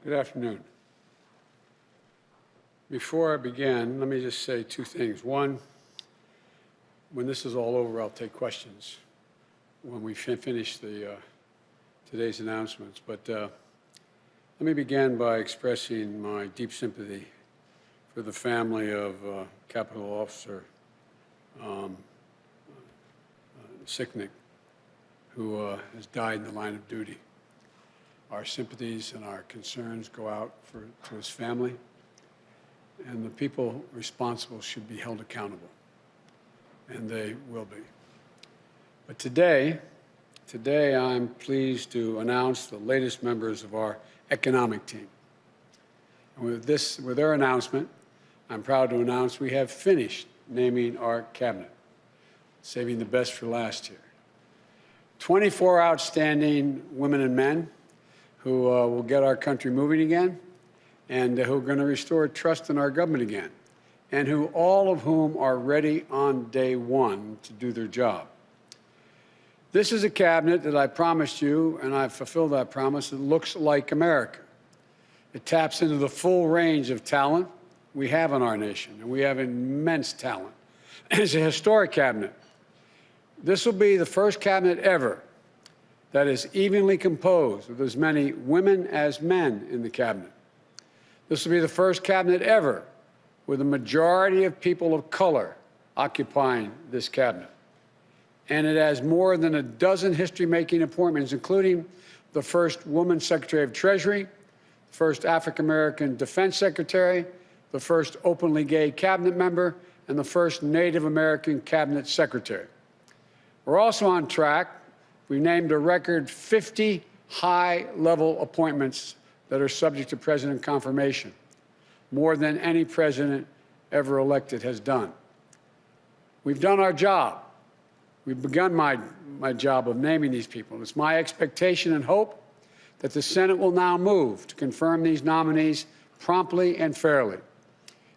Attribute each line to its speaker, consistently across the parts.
Speaker 1: Good afternoon. Before I begin, let me just say two things. One, when this is all over, I'll take questions when we finish today's announcements. But let me begin by expressing my deep sympathy for the family of Capitol Officer Sicknick, who has died in the line of duty. Our sympathies and our concerns go out to his family, and the people responsible should be held accountable, and they will be. But today I'm pleased to announce the latest members of our economic team. And with their announcement, I'm proud to announce we have finished naming our cabinet, saving the best for last year. 24 outstanding women and men who will get our country moving again, and who are going to restore trust in our government again, and all of whom are ready on day one to do their job. This is a cabinet that I promised you, and I've fulfilled that promise. It looks like America. It taps into the full range of talent we have in our nation, and we have immense talent. It's a historic cabinet. This will be the first cabinet ever that is evenly composed with as many women as men in the cabinet. This will be the first cabinet ever with a majority of people of color occupying this cabinet. And it has more than a dozen history-making appointments, including the first woman Secretary of Treasury, the first African-American Defense Secretary, the first openly gay cabinet member, and the first Native American cabinet secretary. We're also on track. We named a record 50 high-level appointments that are subject to president confirmation, more than any president ever elected has done. We've done our job. We've begun my job of naming these people. It's my expectation and hope that the Senate will now move to confirm these nominees promptly and fairly.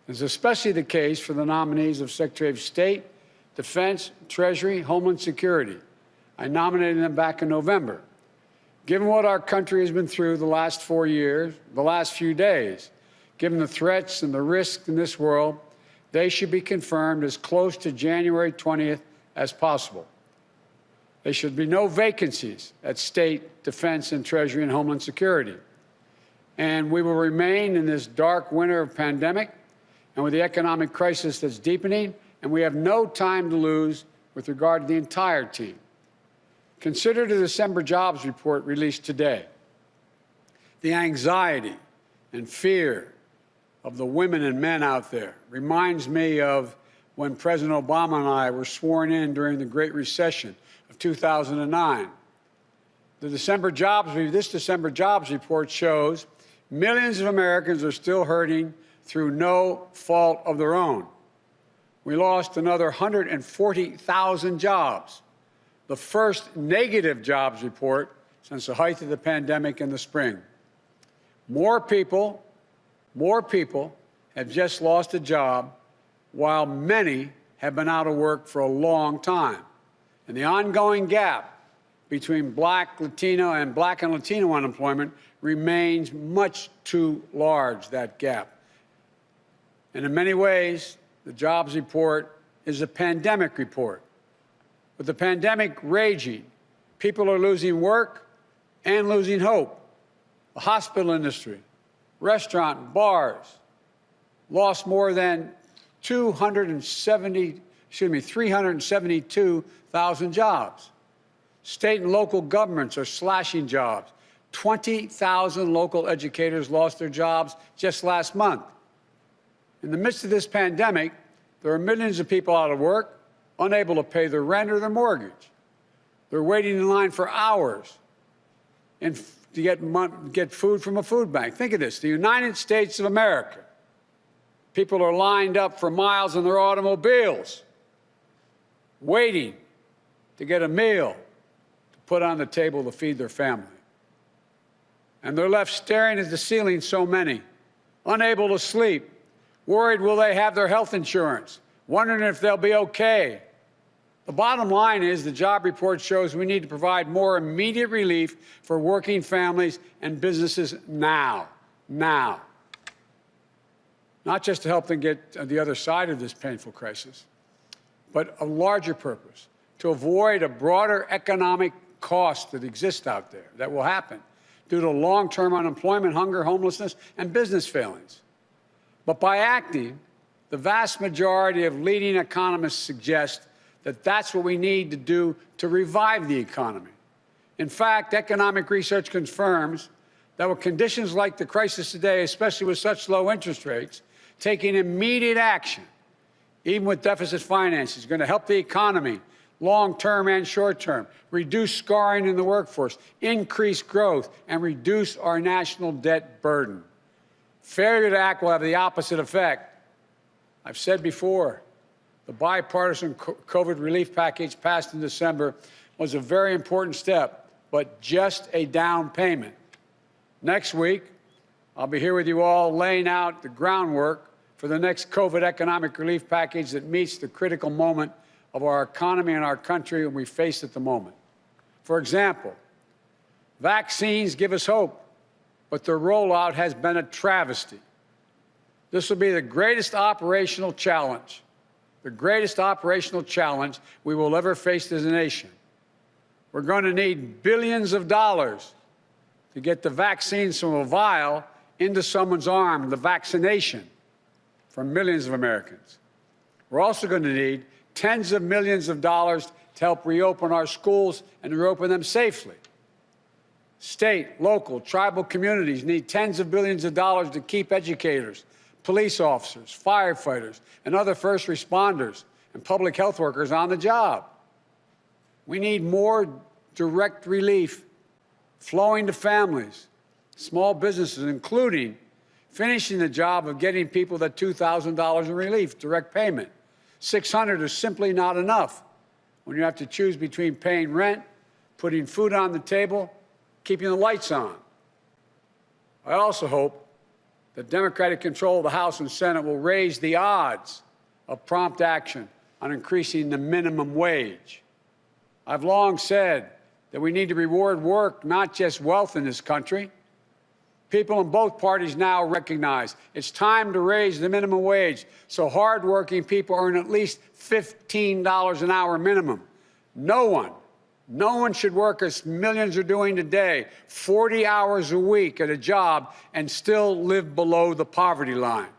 Speaker 1: It's especially the case for the nominees of Secretary of State, Defense, Treasury, Homeland Security. I nominated them back in November. Given what our country has been through the last 4 years, the last few days, given the threats and the risks in this world, they should be confirmed as close to January 20th as possible. There should be no vacancies at State, Defense, and Treasury and Homeland Security. And we will remain in this dark winter of pandemic and with the economic crisis that's deepening, and we have no time to lose with regard to the entire team. Consider the December jobs report released today. The anxiety and fear of the women and men out there reminds me of when President Obama and I were sworn in during the Great Recession of 2009. This December jobs report shows millions of Americans are still hurting through no fault of their own. We lost another 140,000 jobs, the first negative jobs report since the height of the pandemic in the spring. More people have just lost a job, while many have been out of work for a long time. And the ongoing gap between Black and Latino unemployment remains much too large, that gap. And in many ways, the jobs report is a pandemic report. With the pandemic raging, people are losing work and losing hope. The hospital industry, restaurant and bars lost more than 372,000 jobs. State and local governments are slashing jobs. 20,000 local educators lost their jobs just last month. In the midst of this pandemic, there are millions of people out of work, unable to pay their rent or their mortgage. They're waiting in line for hours to get food from a food bank. Think of this, the United States of America. People are lined up for miles in their automobiles, waiting to get a meal to put on the table to feed their family. And they're left staring at the ceiling, so many, unable to sleep, worried will they have their health insurance, wondering if they'll be okay. The bottom line is the job report shows we need to provide more immediate relief for working families and businesses now. now. Not just to help them get on the other side of this painful crisis, but a larger purpose, to avoid a broader economic cost that exists out there, that will happen due to long-term unemployment, hunger, homelessness, and business failings. But by acting, the vast majority of leading economists suggest that that's what we need to do to revive the economy. In fact, economic research confirms that with conditions like the crisis today, especially with such low interest rates, taking immediate action, even with deficit finance, is going to help the economy long-term and short-term, reduce scarring in the workforce, increase growth, and reduce our national debt burden. Failure to act will have the opposite effect. I've said before, the bipartisan COVID relief package passed in December was a very important step, but just a down payment. Next week, I'll be here with you all laying out the groundwork for the next COVID economic relief package that meets the critical moment of our economy and our country and we face at the moment. For example, vaccines give us hope, but their rollout has been a travesty. This will be the greatest operational challenge we will ever face as a nation. We're going to need billions of dollars to get the vaccines from a vial into someone's arm, the vaccination for millions of Americans. We're also going to need tens of millions of dollars to help reopen our schools and reopen them safely. State, local, tribal communities need tens of billions of dollars to keep educators, police officers, firefighters, and other first responders and public health workers on the job. We need more direct relief flowing to families, small businesses, including finishing the job of getting people that $2,000 in relief, direct payment. $600 is simply not enough when you have to choose between paying rent, putting food on the table, keeping the lights on. I also hope that Democratic control of the House and Senate will raise the odds of prompt action on increasing the minimum wage. I've long said that we need to reward work, not just wealth in this country. People in both parties now recognize it's time to raise the minimum wage so hardworking people earn at least $15 an hour minimum. No one should work as millions are doing today, 40 hours a week at a job, and still live below the poverty line.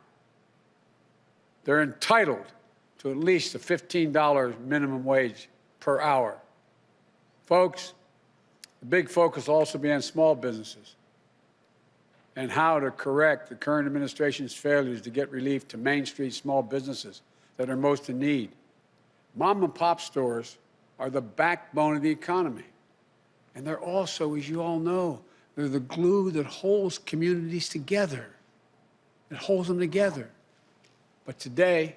Speaker 1: They're entitled to at least a $15 minimum wage per hour. Folks, the big focus will also be on small businesses and how to correct the current administration's failures to get relief to Main Street small businesses that are most in need. Mom and pop stores are the backbone of the economy. And they're also, as you all know, they're the glue that holds communities together. It holds them together. But today,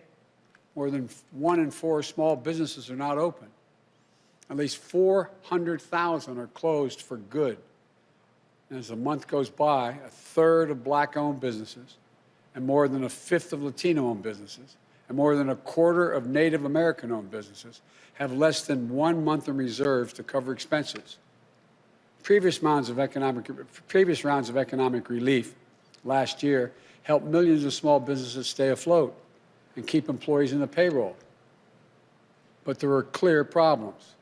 Speaker 1: more than 1 in 4 small businesses are not open. At least 400,000 are closed for good. And as the month goes by, a third of Black-owned businesses, and more than a fifth of Latino-owned businesses, and more than a quarter of Native American-owned businesses have less than 1 month in reserves to cover expenses. Previous rounds of economic relief last year helped millions of small businesses stay afloat and keep employees in the payroll. But there were clear problems.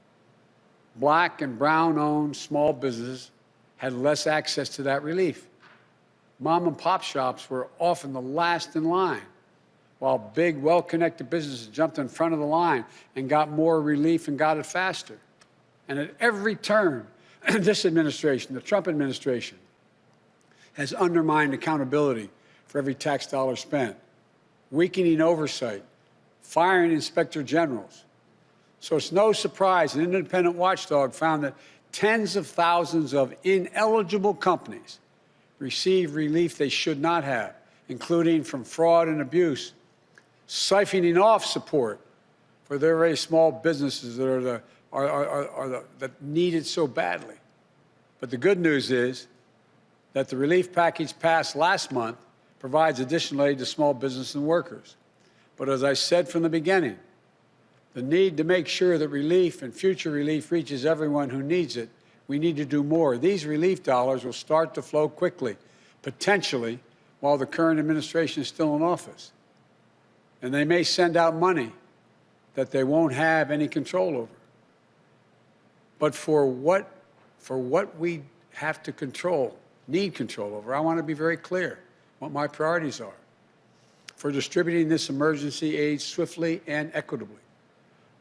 Speaker 1: Black and brown-owned small businesses had less access to that relief. Mom and pop shops were often the last in line, while big, well-connected businesses jumped in front of the line and got more relief and got it faster. And at every turn, this administration, the Trump administration, has undermined accountability for every tax dollar spent, weakening oversight, firing inspector generals. So it's no surprise an independent watchdog found that tens of thousands of ineligible companies receive relief they should not have, including from fraud and abuse, siphoning off support for their very small businesses that that need it so badly. But the good news is that the relief package passed last month provides additional aid to small business and workers. But as I said from the beginning, the need to make sure that relief and future relief reaches everyone who needs it, we need to do more. These relief dollars will start to flow quickly, potentially while the current administration is still in office. And they may send out money that they won't have any control over. But for what we have to control, need control over, I want to be very clear what my priorities are for distributing this emergency aid swiftly and equitably.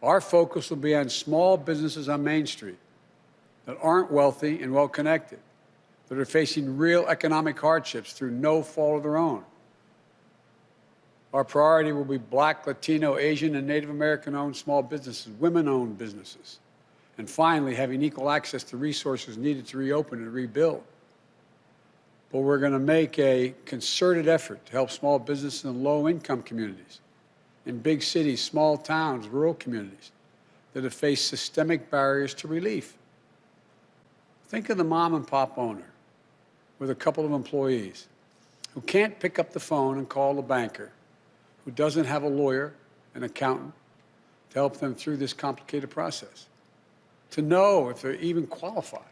Speaker 1: Our focus will be on small businesses on Main Street that aren't wealthy and well-connected, that are facing real economic hardships through no fault of their own. Our priority will be Black, Latino, Asian, and Native American-owned small businesses, women-owned businesses, and finally, having equal access to resources needed to reopen and rebuild. But we're going to make a concerted effort to help small businesses in low-income communities, in big cities, small towns, rural communities that have faced systemic barriers to relief. Think of the mom-and-pop owner with a couple of employees who can't pick up the phone and call the banker, who doesn't have a lawyer, an accountant, to help them through this complicated process, to know if they're even qualified,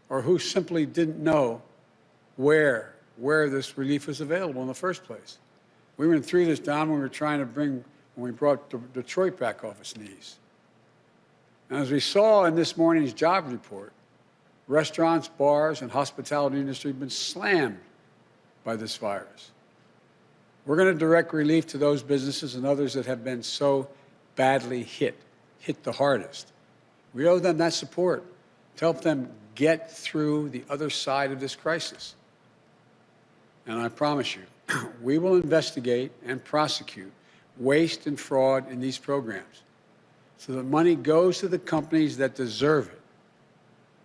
Speaker 1: or who simply didn't know where this relief was available in the first place. We went through this, Don, when we brought Detroit back off its knees. And as we saw in this morning's job report, restaurants, bars, and hospitality industry have been slammed by this virus. We're going to direct relief to those businesses and others that have been so badly hit the hardest. We owe them that support to help them get through the other side of this crisis. And I promise you, we will investigate and prosecute waste and fraud in these programs so that money goes to the companies that deserve it,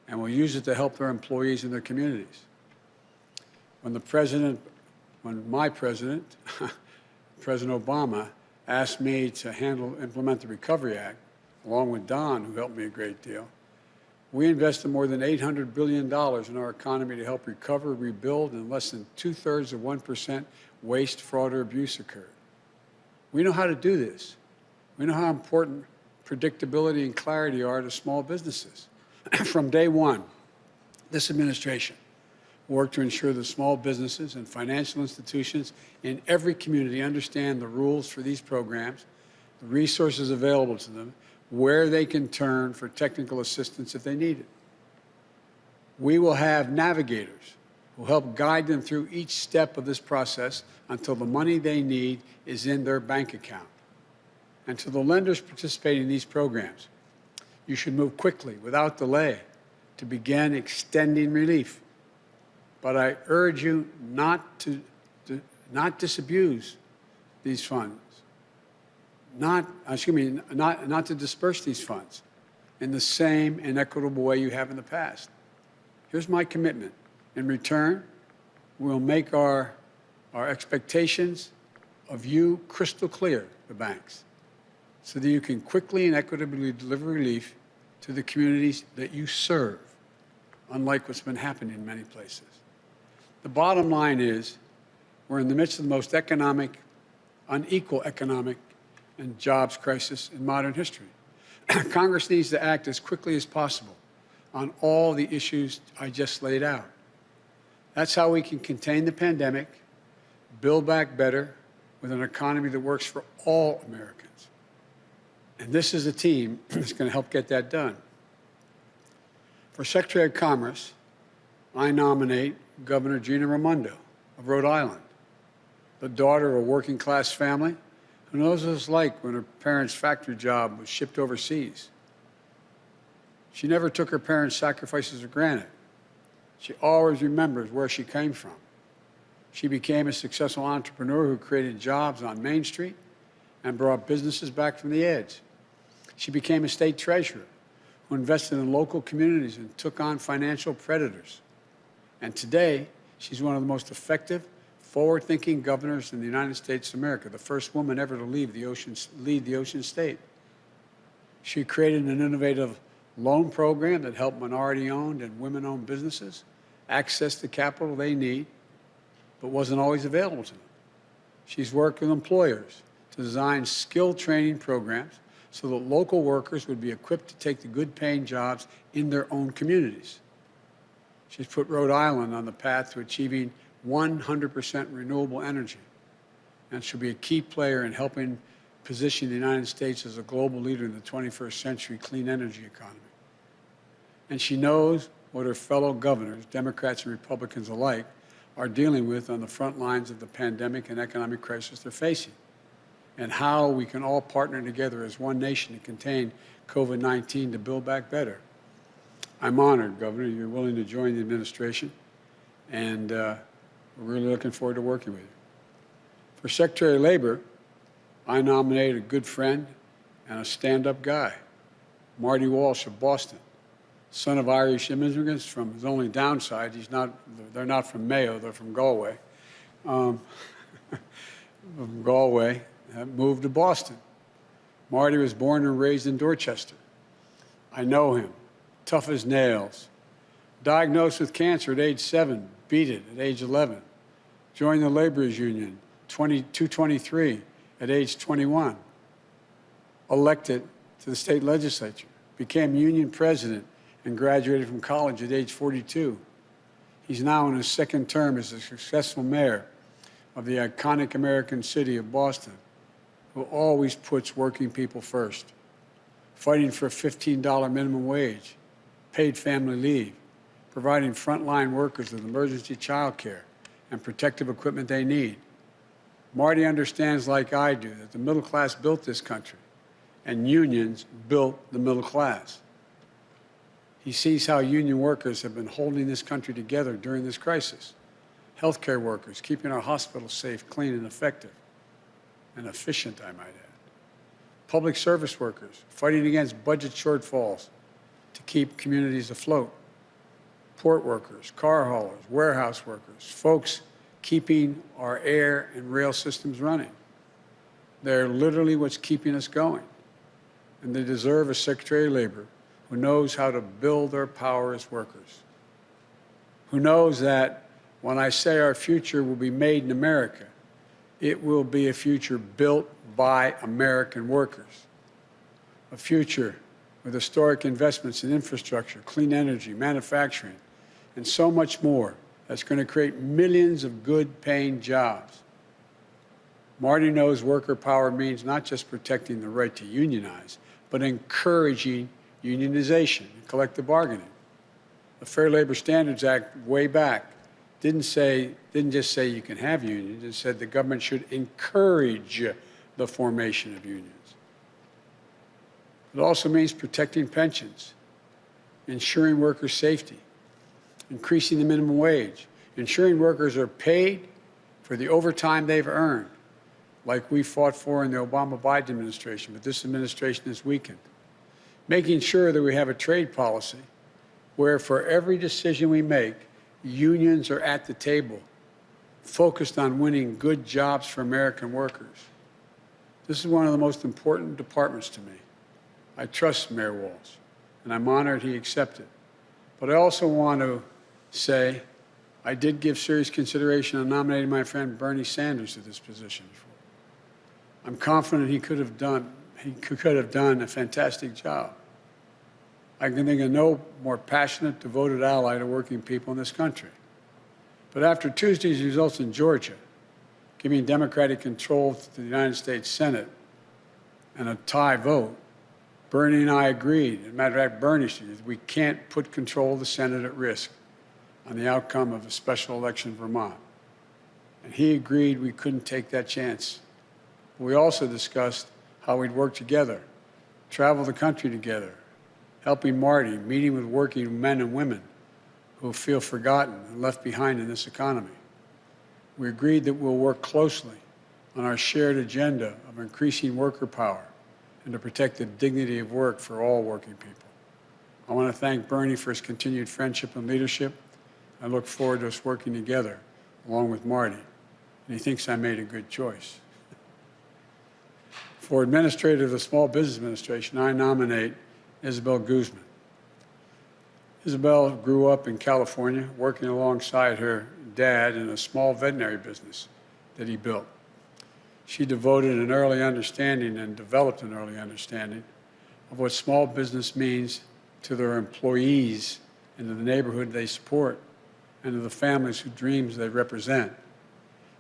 Speaker 1: and we'll use it to help their employees and their communities. When my president, President Obama, asked me to implement the Recovery Act, along with Don, who helped me a great deal, we invested more than $800 billion in our economy to help recover, rebuild, and less than 2/3 of 1% waste, fraud, or abuse occurred. We know how to do this. We know how important predictability and clarity are to small businesses. From day one, this administration worked to ensure that small businesses and financial institutions in every community understand the rules for these programs, the resources available to them, where they can turn for technical assistance if they need it. We will have navigators who help guide them through each step of this process until the money they need is in their bank account. And to the lenders participating in these programs, you should move quickly, without delay, to begin extending relief. But I urge you not to disabuse these funds, not to disperse these funds in the same inequitable way you have in the past. Here's my commitment. In return, we'll make our expectations of you crystal clear, the banks, so that you can quickly and equitably deliver relief to the communities that you serve, unlike what's been happening in many places. The bottom line is we're in the midst of the most unequal economic and jobs crisis in modern history. Congress needs to act as quickly as possible on all the issues I just laid out. That's how we can contain the pandemic, build back better with an economy that works for all Americans. And this is a team that's going to help get that done. For Secretary of Commerce, I nominate Governor Gina Raimondo of Rhode Island, the daughter of a working-class family who knows what it's like when her parents' factory job was shipped overseas. She never took her parents' sacrifices for granted. She always remembers where she came from. She became a successful entrepreneur who created jobs on Main Street and brought businesses back from the edge. She became a state treasurer who invested in local communities and took on financial predators. And today, she's one of the most effective, forward-thinking governors in the United States of America, the first woman ever to lead the Ocean State. She created an innovative loan program that helped minority-owned and women-owned businesses access the capital they need, but wasn't always available to them. She's worked with employers to design skill training programs so that local workers would be equipped to take the good-paying jobs in their own communities. She's put Rhode Island on the path to achieving 100% renewable energy, and she'll be a key player in helping position the United States as a global leader in the 21st century clean energy economy. And she knows what her fellow governors, Democrats and Republicans alike, are dealing with on the front lines of the pandemic and economic crisis they're facing, and how we can all partner together as one nation to contain COVID-19 to build back better. I'm honored, Governor, you're willing to join the administration, and we're really looking forward to working with you. For Secretary of Labor, I nominated a good friend and a stand-up guy, Marty Walsh of Boston, son of Irish immigrants. From his only downside, they're not from Mayo, they're from Galway. From Galway, moved to Boston. Marty was born and raised in Dorchester. I know him, tough as nails. Diagnosed with cancer at age 7, beat it at age 11. Joined the laborers union, 223 at age 21. Elected to the state legislature, became union president, and graduated from college at age 42. He's now in his second term as a successful mayor of the iconic American city of Boston, who always puts working people first, fighting for a $15 minimum wage, paid family leave, providing frontline workers with emergency child care and protective equipment they need. Marty understands, like I do, that the middle class built this country, and unions built the middle class. He sees how union workers have been holding this country together during this crisis. Healthcare workers, keeping our hospitals safe, clean, and effective, and efficient, I might add. Public service workers, fighting against budget shortfalls to keep communities afloat. Port workers, car haulers, warehouse workers, folks keeping our air and rail systems running. They're literally what's keeping us going. And they deserve a Secretary of Labor who knows how to build their power as workers, who knows that when I say our future will be made in America, it will be a future built by American workers, a future with historic investments in infrastructure, clean energy, manufacturing, and so much more that's going to create millions of good-paying jobs. Marty knows worker power means not just protecting the right to unionize, but encouraging unionization and collective bargaining. The Fair Labor Standards Act, way back, didn't just say you can have unions. It said the government should encourage the formation of unions. It also means protecting pensions, ensuring workers' safety, increasing the minimum wage, ensuring workers are paid for the overtime they've earned, like we fought for in the Obama-Biden administration, but this administration has weakened. Making sure that we have a trade policy where for every decision we make, unions are at the table, focused on winning good jobs for American workers. This is one of the most important departments to me. I trust Mayor Walsh, and I'm honored he accepted. But I also want to say I did give serious consideration on nominating my friend Bernie Sanders to this position before. I'm confident he could have done a fantastic job. I can think of no more passionate, devoted ally to working people in this country. But after Tuesday's results in Georgia, giving Democratic control to the United States Senate and a tie vote, Bernie and I agreed, as a matter of fact, Bernie said, we can't put control of the Senate at risk on the outcome of a special election in Vermont. And he agreed we couldn't take that chance. We also discussed how we'd work together, travel the country together, helping Marty, meeting with working men and women who feel forgotten and left behind in this economy. We agreed that we'll work closely on our shared agenda of increasing worker power and to protect the dignity of work for all working people. I want to thank Bernie for his continued friendship and leadership. I look forward to us working together, along with Marty, and he thinks I made a good choice. For Administrator of the Small Business Administration, I nominate Isabel Guzman. Isabel grew up in California, working alongside her dad in a small veterinary business that he built. She devoted an early understanding and developed an early understanding of what small business means to their employees and to the neighborhood they support, and to the families whose dreams they represent.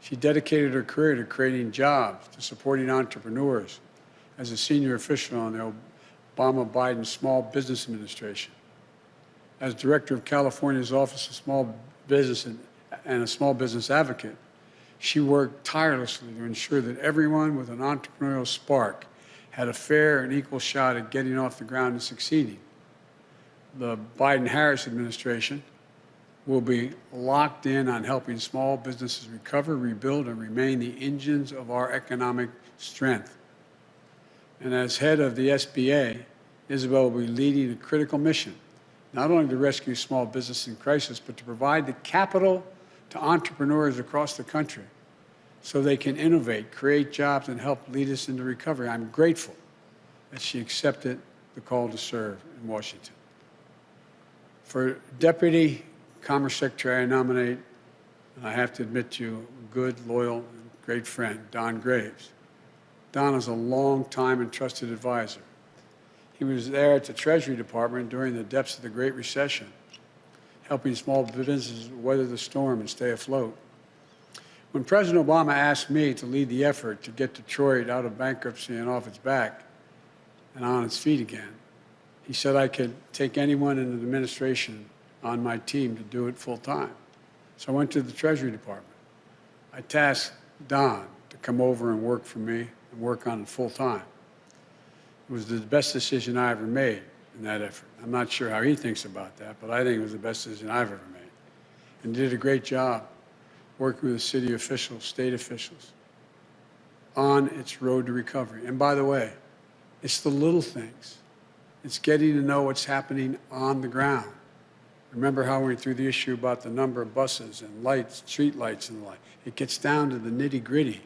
Speaker 1: She dedicated her career to creating jobs, to supporting entrepreneurs as a senior official on the Obama-Biden Small Business Administration. As director of California's Office of Small Business and a small business advocate, she worked tirelessly to ensure that everyone with an entrepreneurial spark had a fair and equal shot at getting off the ground and succeeding. The Biden-Harris administration will be locked in on helping small businesses recover, rebuild, and remain the engines of our economic strength. And as head of the SBA, Isabel will be leading a critical mission, not only to rescue small business in crisis, but to provide the capital to entrepreneurs across the country so they can innovate, create jobs, and help lead us into recovery. I'm grateful that she accepted the call to serve in Washington. For Deputy Commerce Secretary, I nominate, and I have to admit to you, a good, loyal, and great friend, Don Graves. Don is a long-time and trusted advisor. He was there at the Treasury Department during the depths of the Great Recession, helping small businesses weather the storm and stay afloat. When President Obama asked me to lead the effort to get Detroit out of bankruptcy and off its back and on its feet again, he said I could take anyone in the administration on my team to do it full time. So I went to the Treasury Department. I tasked Don to come over and work for me and work on it full time. It was the best decision I ever made in that effort. I'm not sure how he thinks about that, but I think it was the best decision I've ever made. And did a great job working with city officials, state officials, on its road to recovery. And by the way, it's the little things. It's getting to know what's happening on the ground. Remember how we went through the issue about the number of buses and lights, street lights and the like. It gets down to the nitty-gritty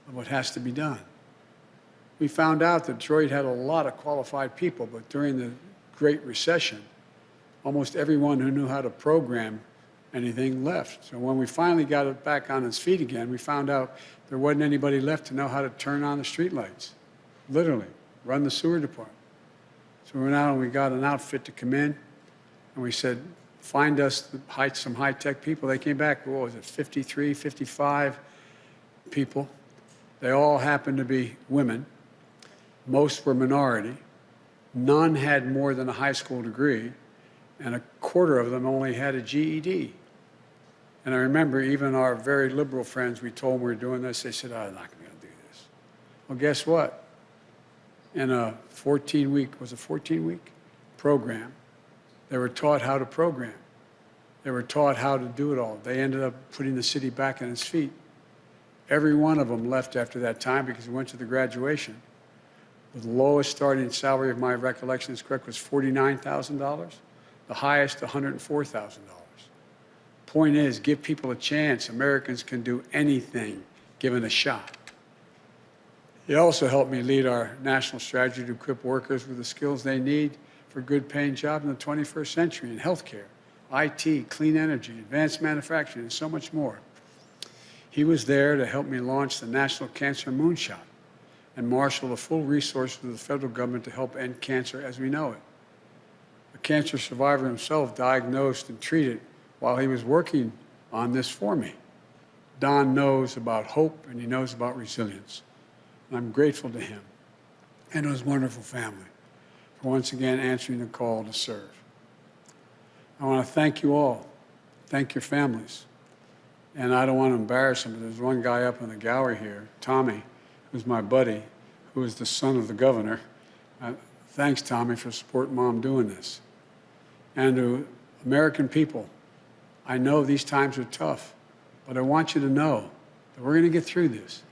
Speaker 1: of what has to be done. We found out that Detroit had a lot of qualified people, but during the Great Recession, almost everyone who knew how to program anything left. So when we finally got it back on its feet again, we found out there wasn't anybody left to know how to turn on the street lights, literally, run the sewer department. So we went out and we got an outfit to come in, and we said, find us some high-tech people. They came back, what was it, 53, 55 people. They all happened to be women. Most were minority. None had more than a high school degree, and a quarter of them only had a GED. And I remember even our very liberal friends, we told them we were doing this, they said, oh, I'm not going to do this. Well, guess what? In a 14-week program, they were taught how to program. They were taught how to do it all. They ended up putting the city back on its feet. Every one of them left after that time because we went to the graduation. The lowest starting salary, if my recollection is correct, was $49,000. The highest, $104,000. Point is, give people a chance. Americans can do anything given a shot. It also helped me lead our national strategy to equip workers with the skills they need for good-paying jobs in the 21st century in healthcare, IT, clean energy, advanced manufacturing, and so much more. He was there to help me launch the National Cancer Moonshot and marshal the full resources of the federal government to help end cancer as we know it. A cancer survivor himself, diagnosed and treated while he was working on this for me. Don knows about hope and he knows about resilience. And I'm grateful to him and to his wonderful family for once again answering the call to serve. I want to thank you all. Thank your families. And I don't want to embarrass them, but there's one guy up in the gallery here, Tommy, who's my buddy, who is the son of the governor. Thanks, Tommy, for supporting Mom doing this. And to American people, I know these times are tough, but I want you to know that we're going to get through this.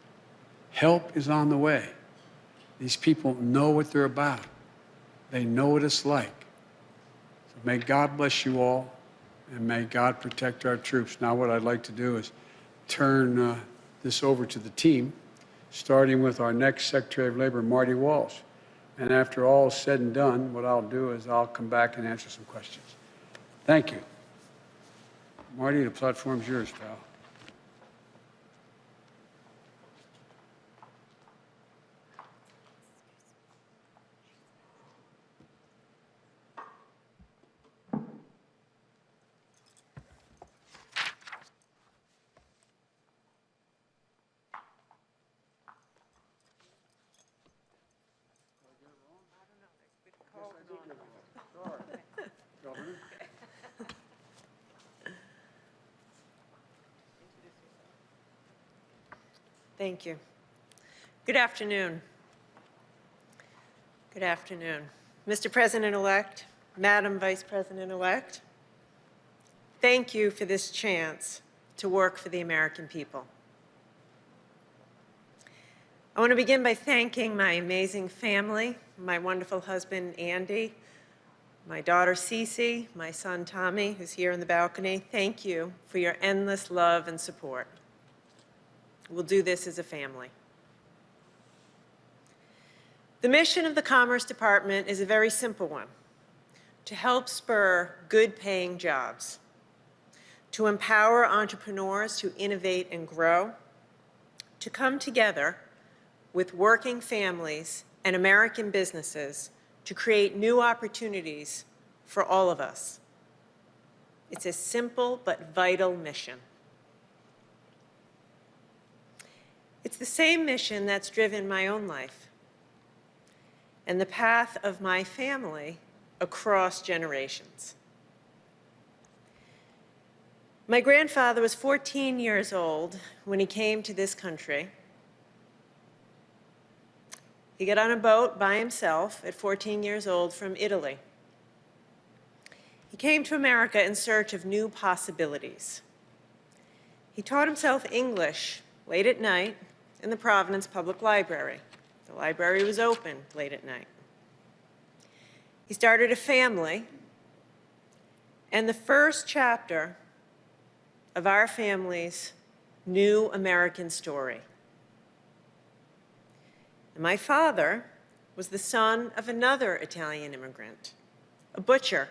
Speaker 1: Help is on the way. These people know what they're about. They know what it's like. So may God bless you all, and may God protect our troops. Now what I'd like to do is turn this over to the team, starting with our next Secretary of Labor, Marty Walsh. And after all is said and done, what I'll do is I'll come back and answer some questions. Thank you. Marty, the platform's yours, pal.
Speaker 2: Thank you. Good afternoon. Good afternoon. Mr. President-elect, Madam Vice President-elect, thank you for this chance to work for the American people. I want to begin by thanking my amazing family, my wonderful husband, Andy, my daughter, Cece, my son, Tommy, who's here in the balcony. Thank you for your endless love and support. We'll do this as a family. The mission of the Commerce Department is a very simple one: to help spur good-paying jobs, to empower entrepreneurs to innovate and grow, to come together with working families and American businesses to create new opportunities for all of us. It's a simple but vital mission. It's the same mission that's driven my own life and the path of my family across generations. My grandfather was 14 years old when he came to this country. He got on a boat by himself at 14 years old from Italy. He came to America in search of new possibilities. He taught himself English late at night in the Providence Public Library. The library was open late at night. He started a family, and the first chapter of our family's new American story. And my father was the son of another Italian immigrant, a butcher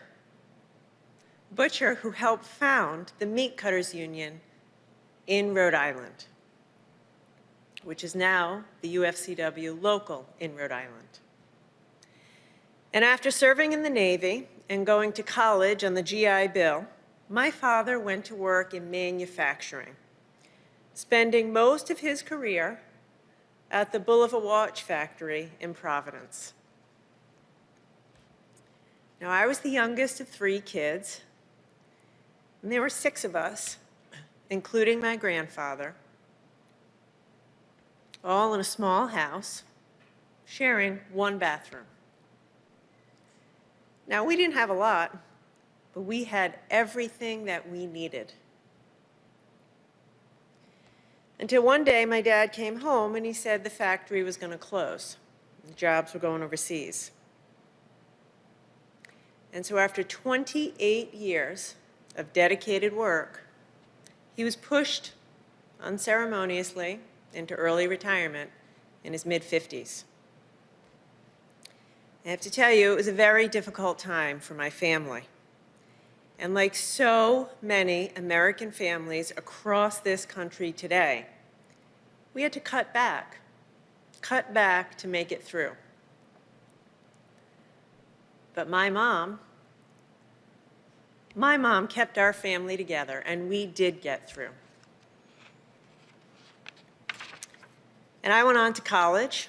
Speaker 2: who helped found the Meat Cutters Union in Rhode Island, which is now the UFCW local in Rhode Island. And after serving in the Navy and going to college on the GI Bill, my father went to work in manufacturing, spending most of his career at the Bulova Watch Factory in Providence. Now, I was the youngest of 3 kids, and there were 6 of us, including my grandfather, all in a small house, sharing one bathroom. Now, we didn't have a lot, but we had everything that we needed. Until one day, my dad came home and he said the factory was going to close. The jobs were going overseas. And so after 28 years of dedicated work, he was pushed unceremoniously into early retirement in his mid-50s. I have to tell you, it was a very difficult time for my family. And like so many American families across this country today, we had to cut back to make it through. But my mom kept our family together, and we did get through. And I went on to college,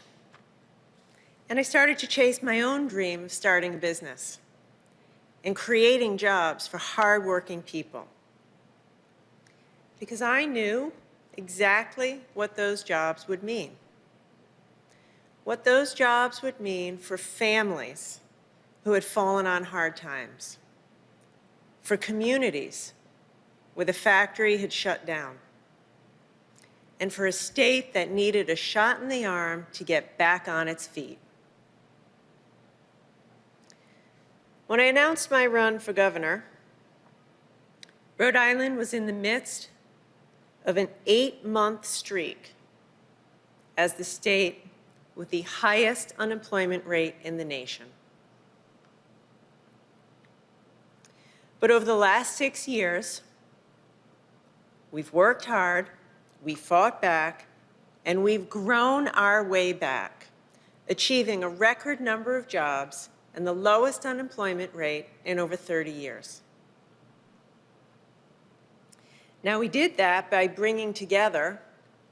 Speaker 2: and I started to chase my own dream of starting a business and creating jobs for hardworking people. Because I knew exactly what those jobs would mean. What those jobs would mean for families who had fallen on hard times, for communities where the factory had shut down, and for a state that needed a shot in the arm to get back on its feet. When I announced my run for governor, Rhode Island was in the midst of an 8-month streak as the state with the highest unemployment rate in the nation. But over the last 6 years, we've worked hard, we fought back, and we've grown our way back, achieving a record number of jobs and the lowest unemployment rate in over 30 years. Now, we did that by bringing together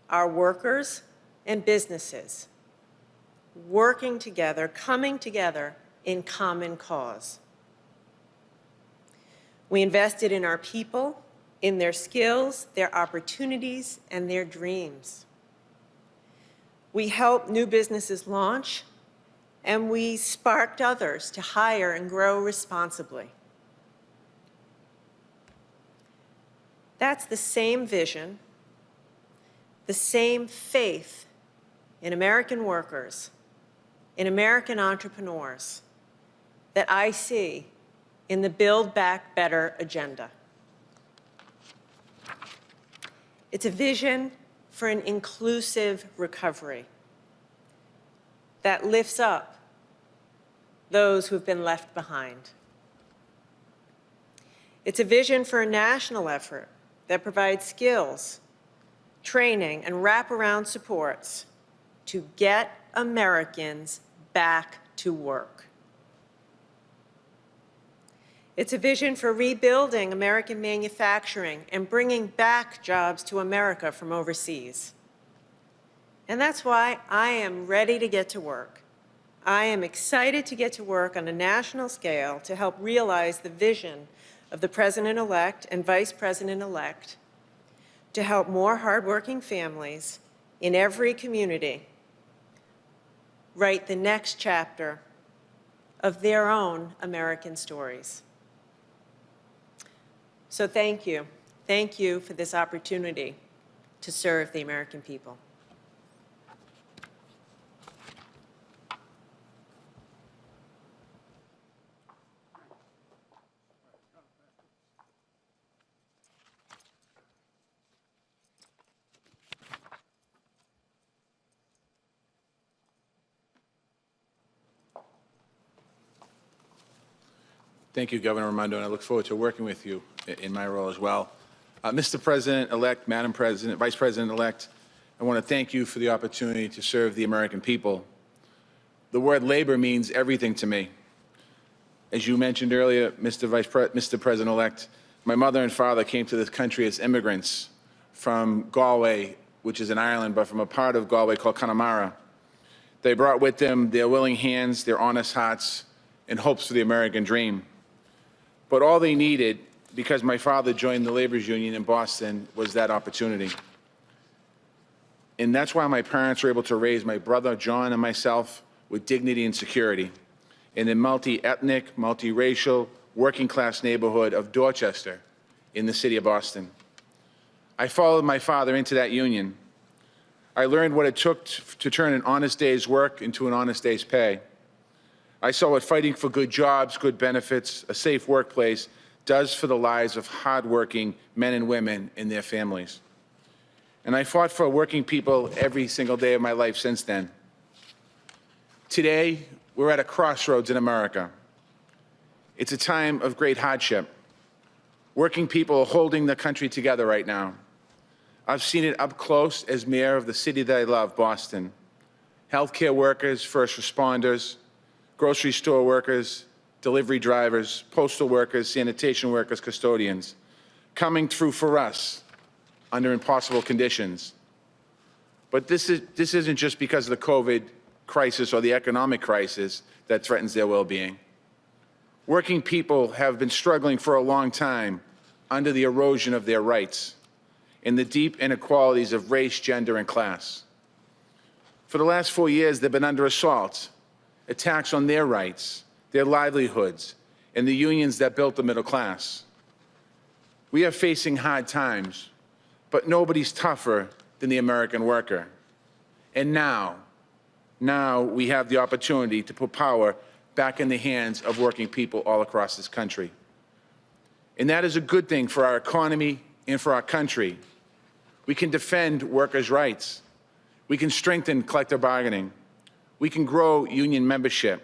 Speaker 2: our workers and businesses, working together, coming together in common cause. We invested in our people, in their skills, their opportunities, and their dreams. We helped new businesses launch, and we sparked others to hire and grow responsibly. That's the same vision, the same faith in American workers, in American entrepreneurs, that I see in the Build Back Better agenda. It's a vision for an inclusive recovery that lifts up those who've been left behind. It's a vision for a national effort that provides skills, training, and wraparound supports to get Americans back to work. It's a vision for rebuilding American manufacturing and bringing back jobs to America from overseas. And that's why I am ready to get to work. I am excited to get to work on a national scale to help realize the vision of the President-elect and Vice President-elect to help more hardworking families in every community write the next chapter of their own American stories. So thank you. Thank you for this opportunity to serve the American people.
Speaker 3: Thank you, Governor Raimondo, and I look forward to working with you in my role as well. Mr. President-elect, Madam President, Vice President-elect, I want to thank you for the opportunity to serve the American people. The word labor means everything to me. As you mentioned earlier, Mr. President-elect, my mother and father came to this country as immigrants from Galway, which is in Ireland, but from a part of Galway called Connemara. They brought with them their willing hands, their honest hearts, and hopes for the American dream. But all they needed, because my father joined the Laborers Union in Boston, was that opportunity. And that's why my parents were able to raise my brother, John, and myself with dignity and security in a multi-ethnic, multi-racial, working-class neighborhood of Dorchester in the city of Boston. I followed my father into that union. I learned what it took to turn an honest day's work into an honest day's pay. I saw what fighting for good jobs, good benefits, a safe workplace does for the lives of hardworking men and women and their families. And I fought for working people every single day of my life since then. Today, we're at a crossroads in America. It's a time of great hardship. Working people are holding the country together right now. I've seen it up close as mayor of the city that I love, Boston. Healthcare workers, first responders, grocery store workers, delivery drivers, postal workers, sanitation workers, custodians, coming through for us under impossible conditions. But this isn't just because of the COVID crisis or the economic crisis that threatens their well-being. Working people have been struggling for a long time under the erosion of their rights and the deep inequalities of race, gender, and class. For the last 4 years, they've been under assault, attacks on their rights, their livelihoods, and the unions that built the middle class. We are facing hard times, but nobody's tougher than the American worker. And now we have the opportunity to put power back in the hands of working people all across this country. And that is a good thing for our economy and for our country. We can defend workers' rights. We can strengthen collective bargaining. We can grow union membership.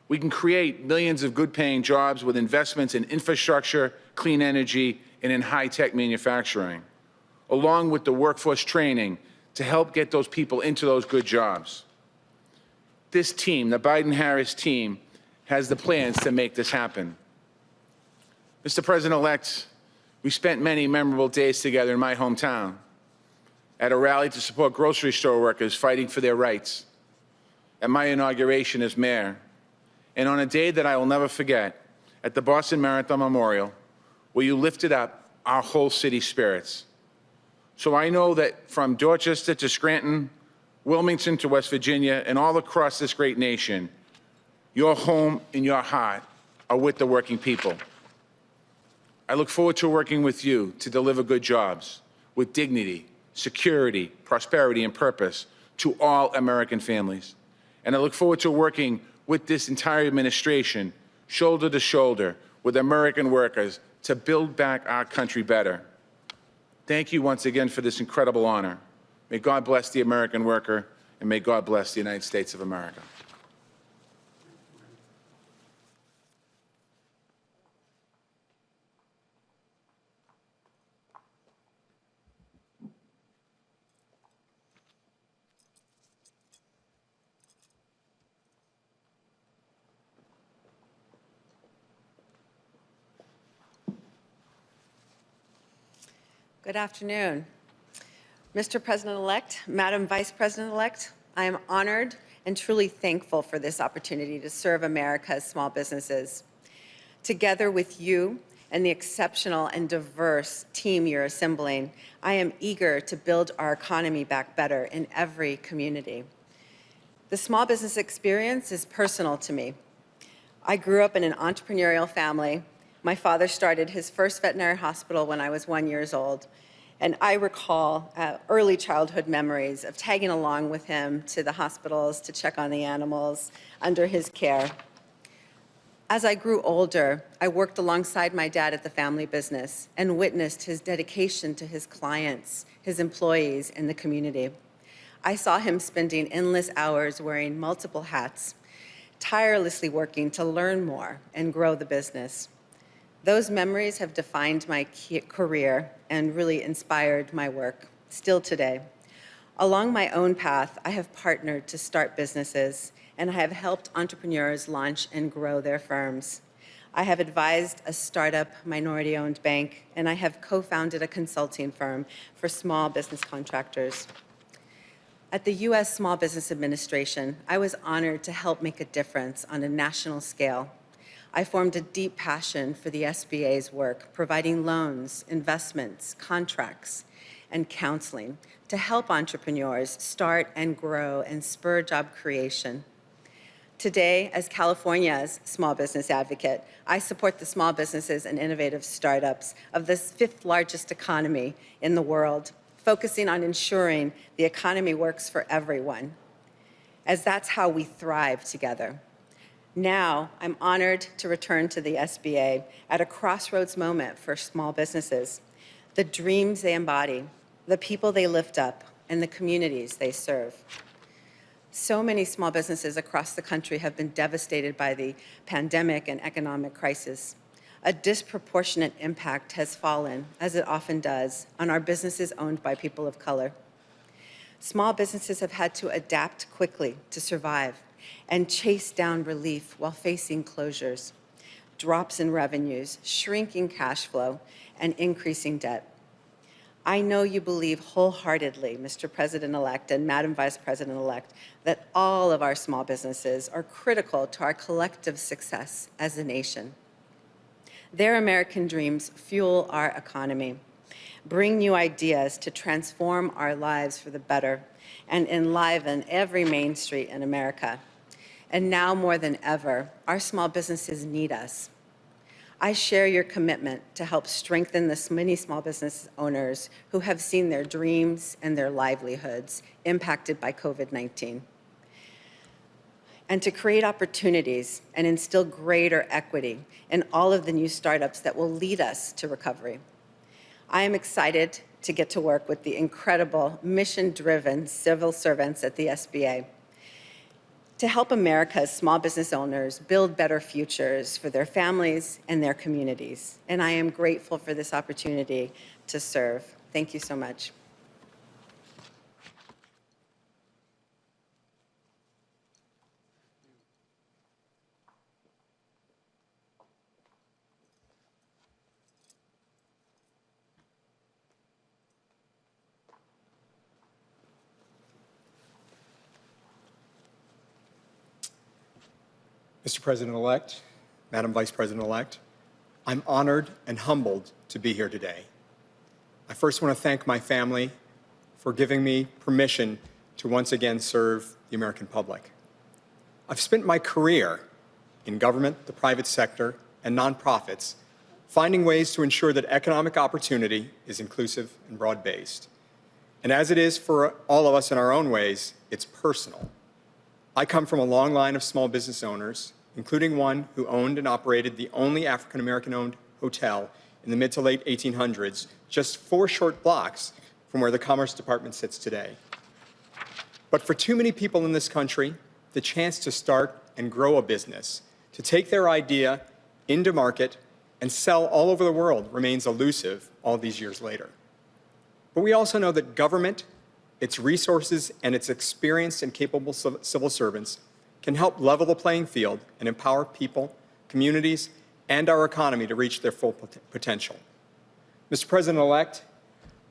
Speaker 3: We can create millions of good-paying jobs with investments in infrastructure, clean energy, and in high-tech manufacturing, along with the workforce training to help get those people into those good jobs. This team, the Biden-Harris team, has the plans to make this happen. Mr. President-elect, we spent many memorable days together in my hometown at a rally to support grocery store workers fighting for their rights, at my inauguration as mayor, and on a day that I will never forget, at the Boston Marathon Memorial, where you lifted up our whole city's spirits. So I know that from Dorchester to Scranton, Wilmington to West Virginia, and all across this great nation, your home and your heart are with the working people. I look forward to working with you to deliver good jobs with dignity, security, prosperity, and purpose to all American families. And I look forward to working with this entire administration, shoulder to shoulder, with American workers to build back our country better. Thank you once again for this incredible honor. May God bless the American worker, and may God bless the United States of America.
Speaker 4: Good afternoon. Mr. President-elect, Madam Vice President-elect, I am honored and truly thankful for this opportunity to serve America's small businesses. Together with you and the exceptional and diverse team you're assembling, I am eager to build our economy back better in every community. The small business experience is personal to me. I grew up in an entrepreneurial family. My father started his first veterinary hospital when I was 1 year old, and I recall early childhood memories of tagging along with him to the hospitals to check on the animals under his care. As I grew older, I worked alongside my dad at the family business and witnessed his dedication to his clients, his employees, and the community. I saw him spending endless hours wearing multiple hats, tirelessly working to learn more and grow the business. Those memories have defined my career and really inspired my work, still today. Along my own path, I have partnered to start businesses, and I have helped entrepreneurs launch and grow their firms. I have advised a startup minority-owned bank, and I have co-founded a consulting firm for small business contractors. At the U.S. Small Business Administration, I was honored to help make a difference on a national scale. I formed a deep passion for the SBA's work, providing loans, investments, contracts, and counseling to help entrepreneurs start and grow and spur job creation. Today, as California's small business advocate, I support the small businesses and innovative startups of the 5th largest economy in the world, focusing on ensuring the economy works for everyone, as that's how we thrive together. Now, I'm honored to return to the SBA at a crossroads moment for small businesses, the dreams they embody, the people they lift up, and the communities they serve. So many small businesses across the country have been devastated by the pandemic and economic crisis. A disproportionate impact has fallen, as it often does, on our businesses owned by people of color. Small businesses have had to adapt quickly to survive and chase down relief while facing closures, drops in revenues, shrinking cash flow, and increasing debt. I know you believe wholeheartedly, Mr. President-elect and Madam Vice President-elect, that all of our small businesses are critical to our collective success as a nation. Their American dreams fuel our economy, bring new ideas to transform our lives for the better, and enliven every main street in America. And now more than ever, our small businesses need us. I share your commitment to help strengthen the many small business owners who have seen their dreams and their livelihoods impacted by COVID-19, and to create opportunities and instill greater equity in all of the new startups that will lead us to recovery. I am excited to get to work with the incredible mission-driven civil servants at the SBA to help America's small business owners build better futures for their families and their communities. And I am grateful for this opportunity to serve. Thank you so much.
Speaker 5: Mr. President-elect, Madam Vice President-elect, I'm honored and humbled to be here today. I first want to thank my family for giving me permission to once again serve the American public. I've spent my career in government, the private sector, and nonprofits, finding ways to ensure that economic opportunity is inclusive and broad-based. And as it is for all of us in our own ways, it's personal. I come from a long line of small business owners, including one who owned and operated the only African-American-owned hotel in the mid to late 1800s, just 4 short blocks from where the Commerce Department sits today. But for too many people in this country, the chance to start and grow a business, to take their idea into market and sell all over the world remains elusive all these years later. But we also know that government, its resources, and its experienced and capable civil servants can help level the playing field and empower people, communities, and our economy to reach their full potential. Mr. President-elect,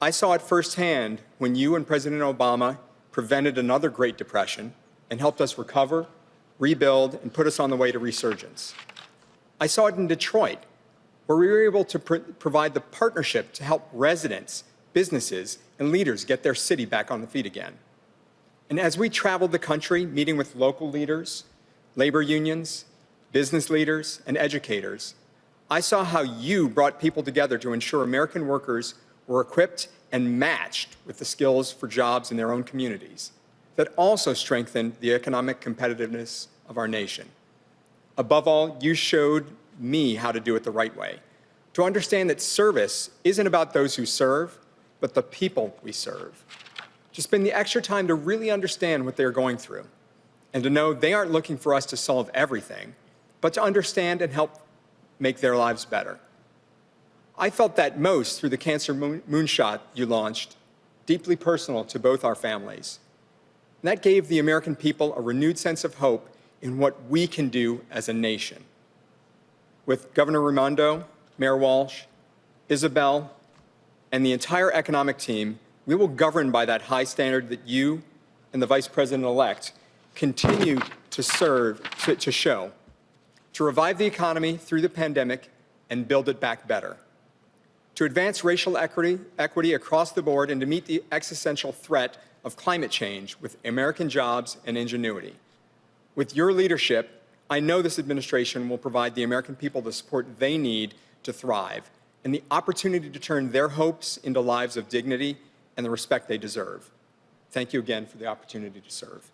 Speaker 5: I saw it firsthand when you and President Obama prevented another Great Depression and helped us recover, rebuild, and put us on the way to resurgence. I saw it in Detroit, where we were able to provide the partnership to help residents, businesses, and leaders get their city back on the feet again. And as we traveled the country, meeting with local leaders, labor unions, business leaders, and educators, I saw how you brought people together to ensure American workers were equipped and matched with the skills for jobs in their own communities that also strengthened the economic competitiveness of our nation. Above all, you showed me how to do it the right way, to understand that service isn't about those who serve, but the people we serve. To spend the extra time to really understand what they're going through, and to know they aren't looking for us to solve everything, but to understand and help make their lives better. I felt that most through the Cancer Moonshot you launched, deeply personal to both our families. And that gave the American people a renewed sense of hope in what we can do as a nation. With Governor Raimondo, Mayor Walsh, Isabel, and the entire economic team, we will govern by that high standard that you and the Vice President-elect continue to show, to revive the economy through the pandemic and build it back better, to advance racial equity across the board and to meet the existential threat of climate change with American jobs and ingenuity. With your leadership, I know this administration will provide the American people the support they need to thrive and the opportunity to turn their hopes into lives of dignity and the respect they deserve. Thank you again for the opportunity to serve.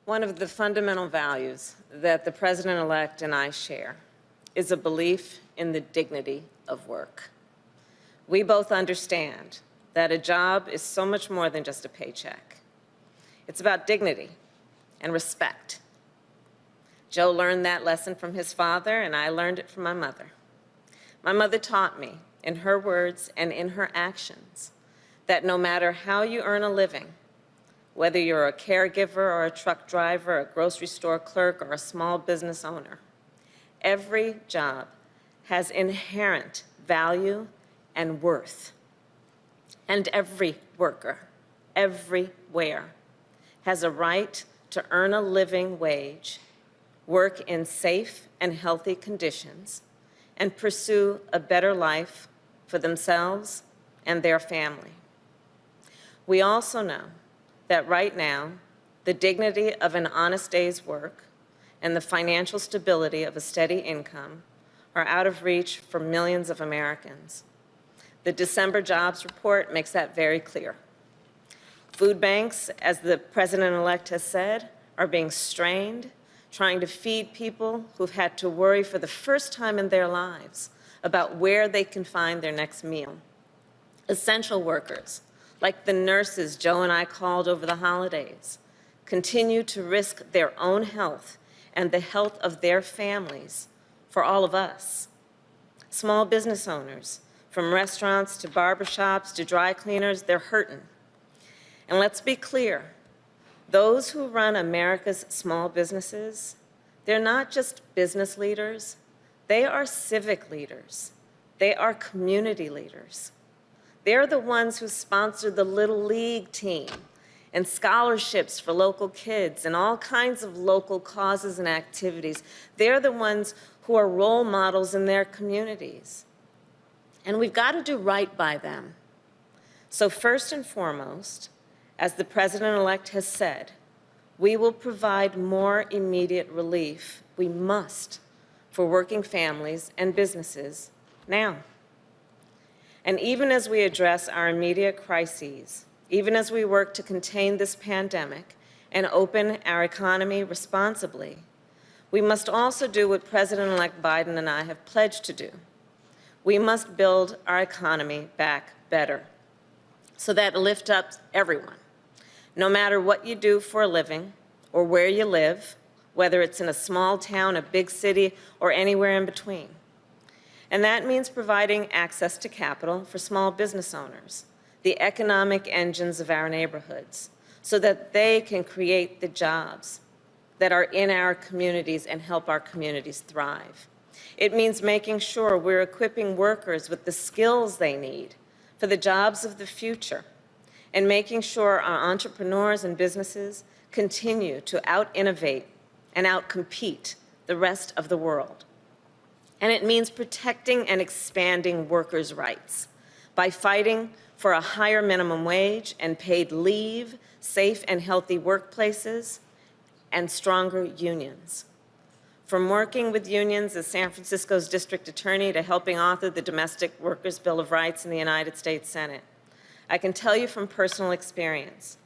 Speaker 2: One of the fundamental values that the President-elect and I share is a belief in the dignity of work. We both understand that a job is so much more than just a paycheck. It's about dignity and respect. Joe learned that lesson from his father, and I learned it from my mother. My mother taught me, in her words and in her actions, that no matter how you earn a living, whether you're a caregiver or a truck driver, a grocery store clerk, or a small business owner, every job has inherent value and worth. And every worker, everywhere, has a right to earn a living wage, work in safe and healthy conditions, and pursue a better life for themselves and their family. We also know that right now, the dignity of an honest day's work and the financial stability of a steady income are out of reach for millions of Americans. The December jobs report makes that very clear. Food banks, as the President-elect has said, are being strained, trying to feed people who've had to worry for the first time in their lives about where they can find their next meal. Essential workers, like the nurses Joe and I called over the holidays, continue to risk their own health and the health of their families for all of us. Small business owners, from restaurants to barbershops to dry cleaners, they're hurting. And let's be clear, those who run America's small businesses, they're not just business leaders, They are civic leaders. They are community leaders. They're the ones who sponsor the Little League team and scholarships for local kids and all kinds of local causes and activities. They're the ones who are role models in their communities. And we've got to do right by them. So first and foremost, as the president-elect has said, we will provide more immediate relief. We must, for working families and businesses now. And even as we address our immediate crises, even as we work to contain this pandemic and open our economy responsibly, we must also do what President-elect Biden and I have pledged to do. We must build our economy back better so that it lifts up everyone, no matter what you do for a living or where you live, whether it's in a small town, a big city, or anywhere in between. And that means providing access to capital for small business owners, the economic engines of our neighborhoods, so that they can create the jobs that are in our communities and help our communities thrive. It means making sure we're equipping workers with the skills they need for the jobs of the future, and making sure our entrepreneurs and businesses continue to out-innovate and out-compete the rest of the world. And it means protecting and expanding workers' rights by fighting for a higher minimum wage and paid leave, safe and healthy workplaces, and stronger unions. From working with unions as San Francisco's district attorney to helping author the Domestic Workers' Bill of Rights in the United States Senate, I can tell you from personal experience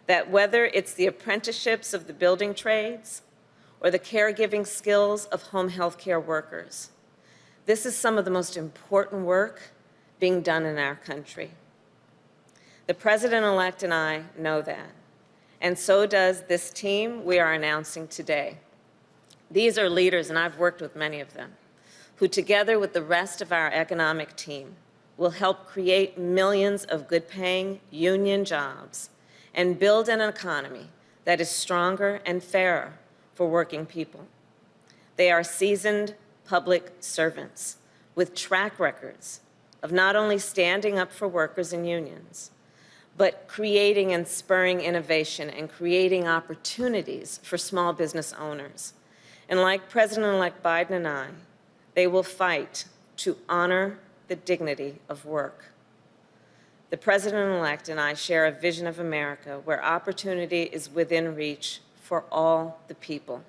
Speaker 2: that whether it's the apprenticeships of the building trades or the caregiving skills of home health care workers, this is some of the most important work being done in our country. The president-elect and I know that, and so does this team we are announcing today. These are leaders, and I've worked with many of them, who together with the rest of our economic team will help create millions of good-paying union jobs and build an economy that is stronger and fairer for working people. They are seasoned public servants with track records of not only standing up for workers and unions, but creating and spurring innovation and creating opportunities for small business owners. And like President-elect Biden and I, they will fight to honor the dignity of work. The president-elect and I share a vision of America where opportunity is within reach for all the people,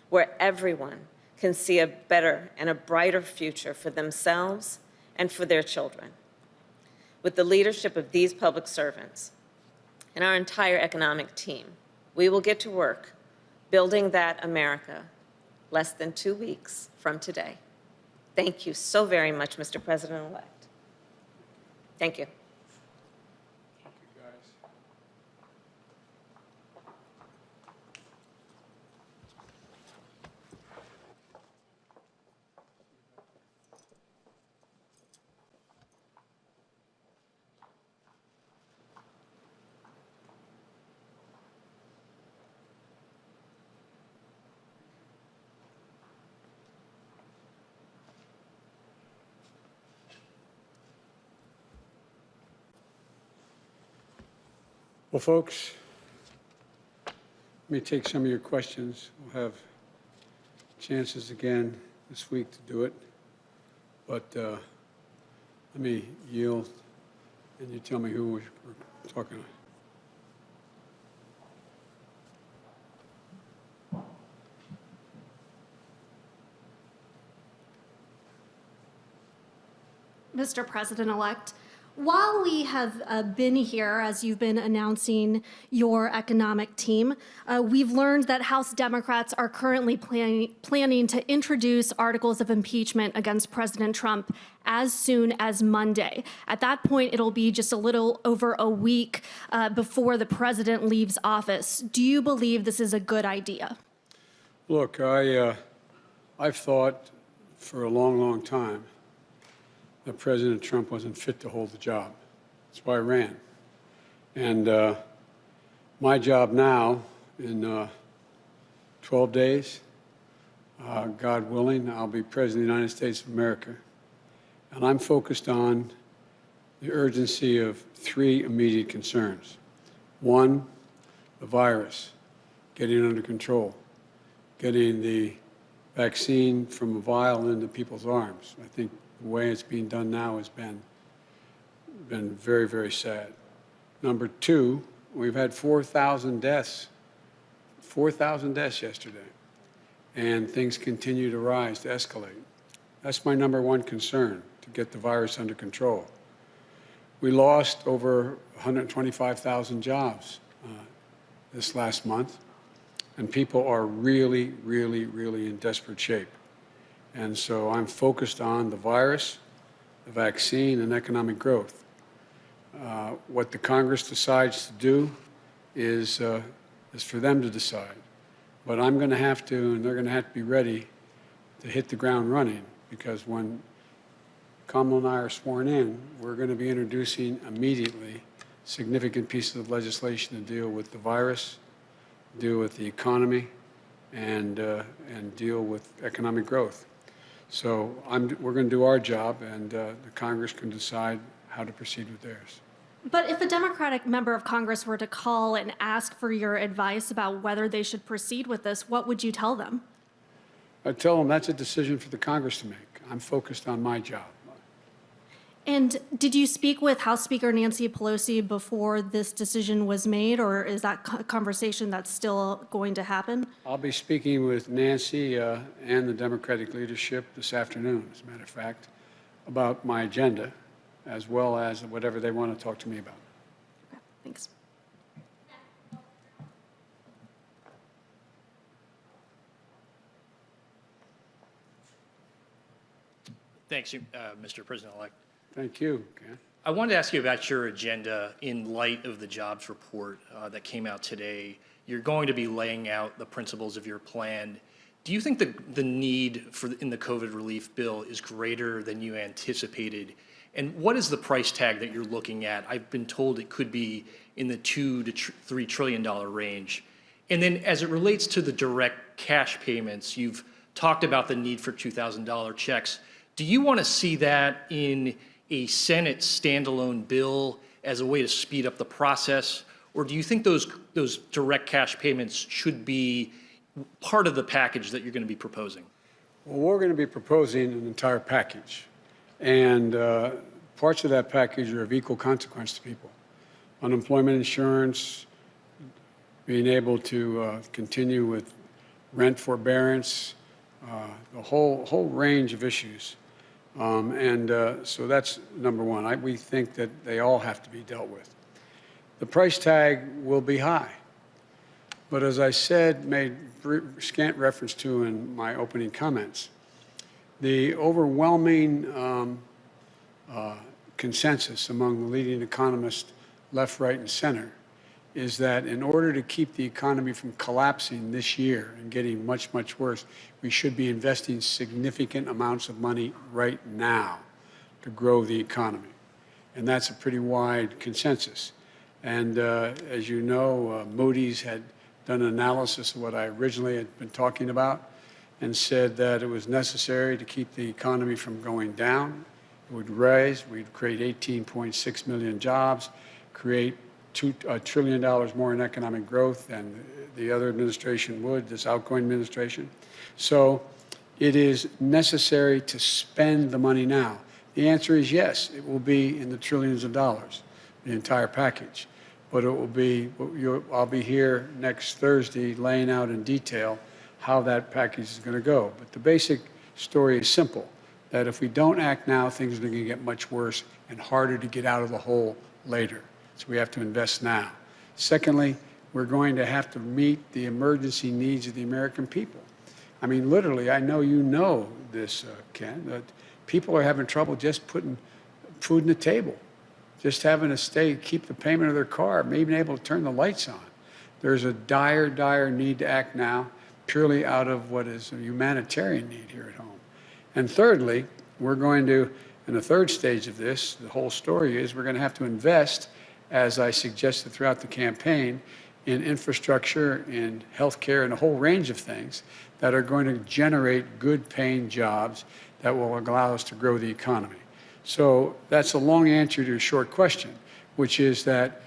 Speaker 2: where everyone can see a better and a brighter future for themselves and for their children. With the leadership of these public servants and our entire economic team, we will get to work building that America less than 2 weeks from today. Thank you so very much, Mr. President-elect. Thank you.
Speaker 1: Well, folks, let me take some of your questions. We'll have chances again this week to do it. But let me yield, and you tell me who we're talking to.
Speaker 6: Mr. President-elect, while we have been here, as you've been announcing your economic team, we've learned that House Democrats are currently planning to introduce articles of impeachment against President Trump as soon as Monday. At that point, it'll be just a little over a week before the president leaves office. Do you believe this is a good idea?
Speaker 1: Look, I've thought for a long, long time that President Trump wasn't fit to hold the job. That's why I ran. And my job now, in 12 days, God willing, I'll be President of the United States of America. And I'm focused on the urgency of three immediate concerns. One, the virus, getting under control, getting the vaccine from a vial into people's arms. I think the way it's being done now has been very, very sad. Number two, we've had 4,000 deaths yesterday, and things continue to rise, to escalate. That's my number one concern, to get the virus under control. We lost over 125,000 jobs this last month, and people are really, really, really in desperate shape. And so I'm focused on the virus, the vaccine, and economic growth. What the Congress decides to do is for them to decide. But I'm going to have to, and they're going to have to be ready to hit the ground running, because when Kamala and I are sworn in, we're going to be introducing immediately significant pieces of legislation to deal with the virus, deal with the economy, and deal with economic growth. So we're going to do our job, and the Congress can decide how to proceed with theirs.
Speaker 6: But if a Democratic member of Congress were to call and ask for your advice about whether they should proceed with this, what would you tell them?
Speaker 1: I tell them that's a decision for the Congress to make. I'm focused on my job.
Speaker 6: And did you speak with House Speaker Nancy Pelosi before this decision was made, or is that conversation that's still going to happen?
Speaker 1: I'll be speaking with Nancy and the Democratic leadership this afternoon, as a matter of fact, about my agenda, as well as whatever they want to talk to me about.
Speaker 6: Okay, thanks.
Speaker 7: Thanks, Mr. President-elect.
Speaker 1: Thank you, Ken.
Speaker 7: I wanted to ask you about your agenda in light of the jobs report that came out today. You're going to be laying out the principles of your plan. Do you think the need in the COVID relief bill is greater than you anticipated? And what is the price tag that you're looking at? I've been told it could be in the $2 to $3 trillion range. And then as it relates to the direct cash payments, you've talked about the need for $2,000 checks. Do you want to see that in a Senate standalone bill as a way to speed up the process? Or do you think those direct cash payments should be part of the package that you're going to be proposing?
Speaker 1: Well, we're going to be proposing an entire package. And parts of that package are of equal consequence to people. Unemployment insurance, being able to continue with rent forbearance, the whole range of issues. So that's number one. We think that they all have to be dealt with. The price tag will be high. But as I said, made scant reference to in my opening comments, the overwhelming consensus among the leading economists, left, right, and center, is that in order to keep the economy from collapsing this year and getting much, much worse, we should be investing significant amounts of money right now to grow the economy. And that's a pretty wide consensus. And as you know, Moody's had done an analysis of what I originally had been talking about and said that it was necessary to keep the economy from going down. It would rise, we'd create 18.6 million jobs, create $2 trillion more in economic growth than the other administration would, this outgoing administration. So it is necessary to spend the money now. The answer is yes, it will be in the trillions of dollars, the entire package. But it will be, I'll be here next Thursday laying out in detail how that package is going to go. But the basic story is simple, that if we don't act now, things are going to get much worse and harder to get out of the hole later. So we have to invest now. Secondly, we're going to have to meet the emergency needs of the American people. I mean, literally, I know you know this, Ken, that people are having trouble just putting food on the table, just having to keep the payment of their car, maybe even able to turn the lights on. There's a dire, dire need to act now, purely out of what is a humanitarian need here at home. And thirdly, we're going to, in the third stage of this, the whole story is we're going to have to invest, as I suggested throughout the campaign, in infrastructure, in healthcare, and a whole range of things that are going to generate good paying jobs that will allow us to grow the economy. So that's a long answer to a short question, which is that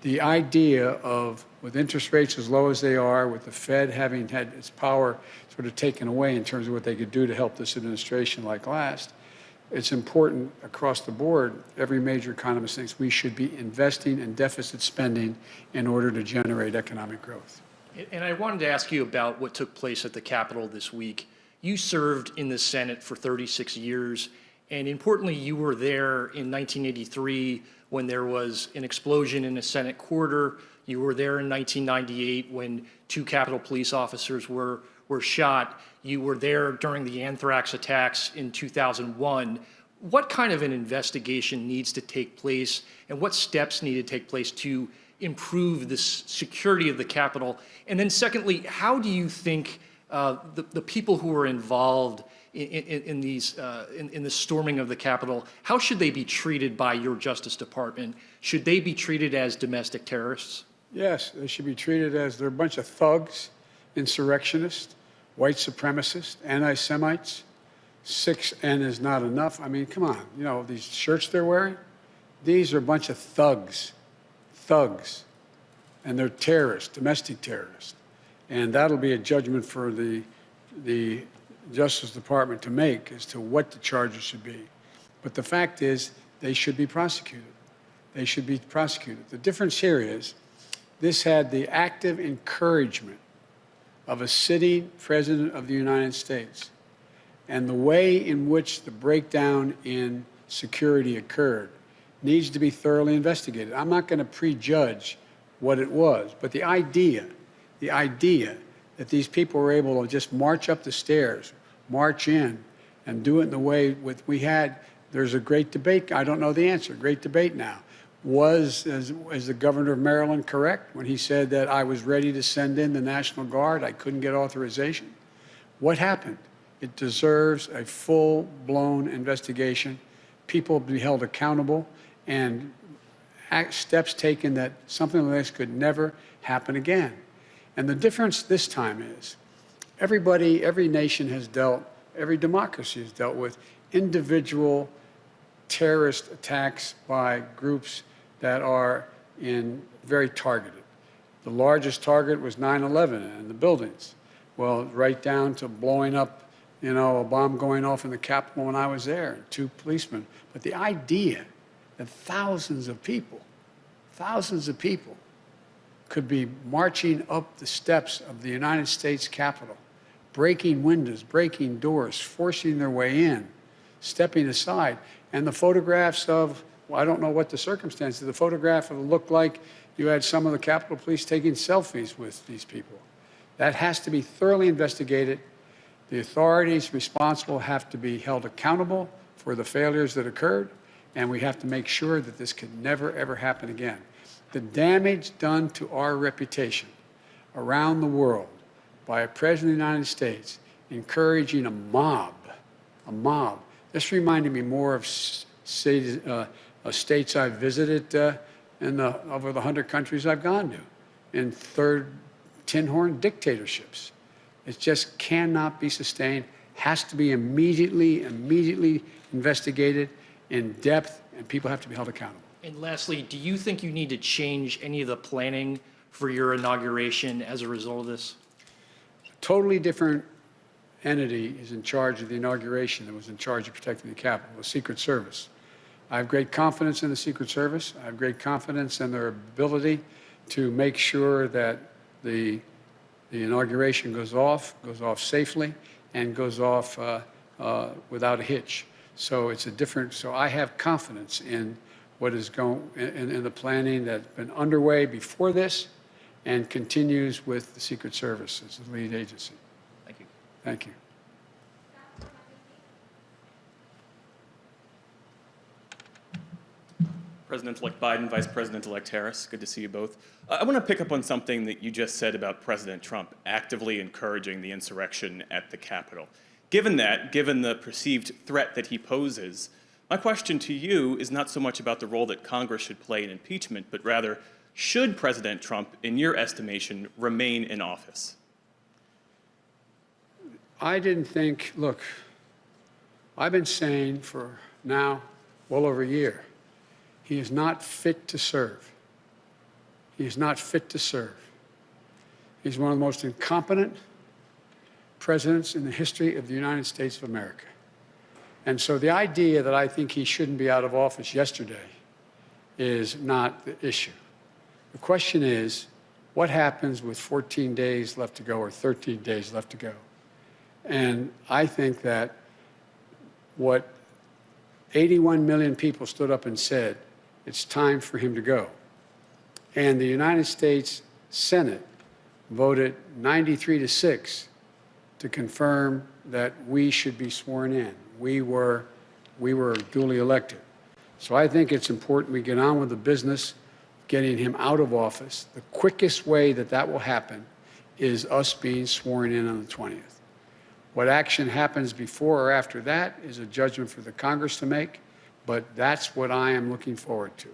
Speaker 1: the idea of, with interest rates as low as they are, with the Fed having had its power sort of taken away in terms of what they could do to help this administration like last, it's important across the board. Every major economist thinks we should be investing in deficit spending in order to generate economic growth.
Speaker 7: And I wanted to ask you about what took place at the Capitol this week. You served in the Senate for 36 years, and importantly, you were there in 1983 when there was an explosion in a Senate corridor. You were there in 1998 when 2 Capitol police officers were shot. You were there during the anthrax attacks in 2001. What kind of an investigation needs to take place, and what steps need to take place to improve the security of the Capitol? And then secondly, how do you think the people who are involved in the storming of the Capitol, how should they be treated by your Justice Department? Should they be treated as domestic terrorists?
Speaker 1: Yes, they should be treated as they're a bunch of thugs, insurrectionists, white supremacists, anti-Semites. 6N is not enough. I mean, come on. You know, these shirts they're wearing, these are a bunch of thugs. And they're terrorists, domestic terrorists. And that'll be a judgment for the Justice Department to make as to what the charges should be. But the fact is, they should be prosecuted. They should be prosecuted. The difference here is, this had the active encouragement of a sitting president of the United States. And the way in which the breakdown in security occurred needs to be thoroughly investigated. I'm not going to prejudge what it was, but the idea that these people were able to just march up the stairs, march in, and do it in the way we had, there's a great debate. I don't know the answer. Great debate now. Was the governor of Maryland correct when he said that I was ready to send in the National Guard? I couldn't get authorization. What happened? It deserves a full-blown investigation. People be held accountable, and steps taken that something like this could never happen again. And the difference this time is every nation has dealt, every democracy has dealt with individual terrorist attacks by groups that are very targeted. The largest target was 9/11 and the buildings. Well, right down to blowing up, you know, a bomb going off in the Capitol when I was there, and 2 policemen. But the idea that thousands of people could be marching up the steps of the United States Capitol, breaking windows, breaking doors, forcing their way in, stepping aside. And the photographs of, well, I don't know what the circumstances, the photograph looked like you had some of the Capitol Police taking selfies with these people. That has to be thoroughly investigated. The authorities responsible have to be held accountable for the failures that occurred, and we have to make sure that this could never, ever happen again. The damage done to our reputation around the world by a president of the United States encouraging a mob. This reminded me more of states I've visited over the 100 countries I've gone to, in third tin horn dictatorships. It just cannot be sustained, has to be immediately investigated in depth, and people have to be held accountable.
Speaker 7: And lastly, do you think you need to change any of the planning for your inauguration as a result of this?
Speaker 1: A totally different entity is in charge of the inauguration that was in charge of protecting the Capitol, the Secret Service. I have great confidence in the Secret Service. I have great confidence in their ability to make sure that the inauguration goes off safely and goes off without a hitch. So so I have confidence in what is in the planning that's been underway before this and continues with the Secret Service as the lead agency.
Speaker 7: Thank you.
Speaker 1: Thank you.
Speaker 8: President-elect Biden, Vice President-elect Harris, good to see you both. I want to pick up on something that you just said about President Trump actively encouraging the insurrection at the Capitol. Given the perceived threat that he poses, my question to you is not so much about the role that Congress should play in impeachment, but rather, Should President Trump, in your estimation, remain in office?
Speaker 1: I didn't think, look, I've been saying for now well over a year, he is not fit to serve. He is not fit to serve. He's one of the most incompetent presidents in the history of the United States of America. And so the idea that I think he shouldn't be out of office yesterday is not the issue. The question is, what happens with 14 days left to go or 13 days left to go? And I think that what 81 million people stood up and said, it's time for him to go. And the United States Senate voted 93-6 to confirm that we should be sworn in. We were duly elected. So I think it's important we get on with the business of getting him out of office. The quickest way that that will happen is us being sworn in on the 20th. What action happens before or after that is a judgment for the Congress to make, but that's what I am looking forward to,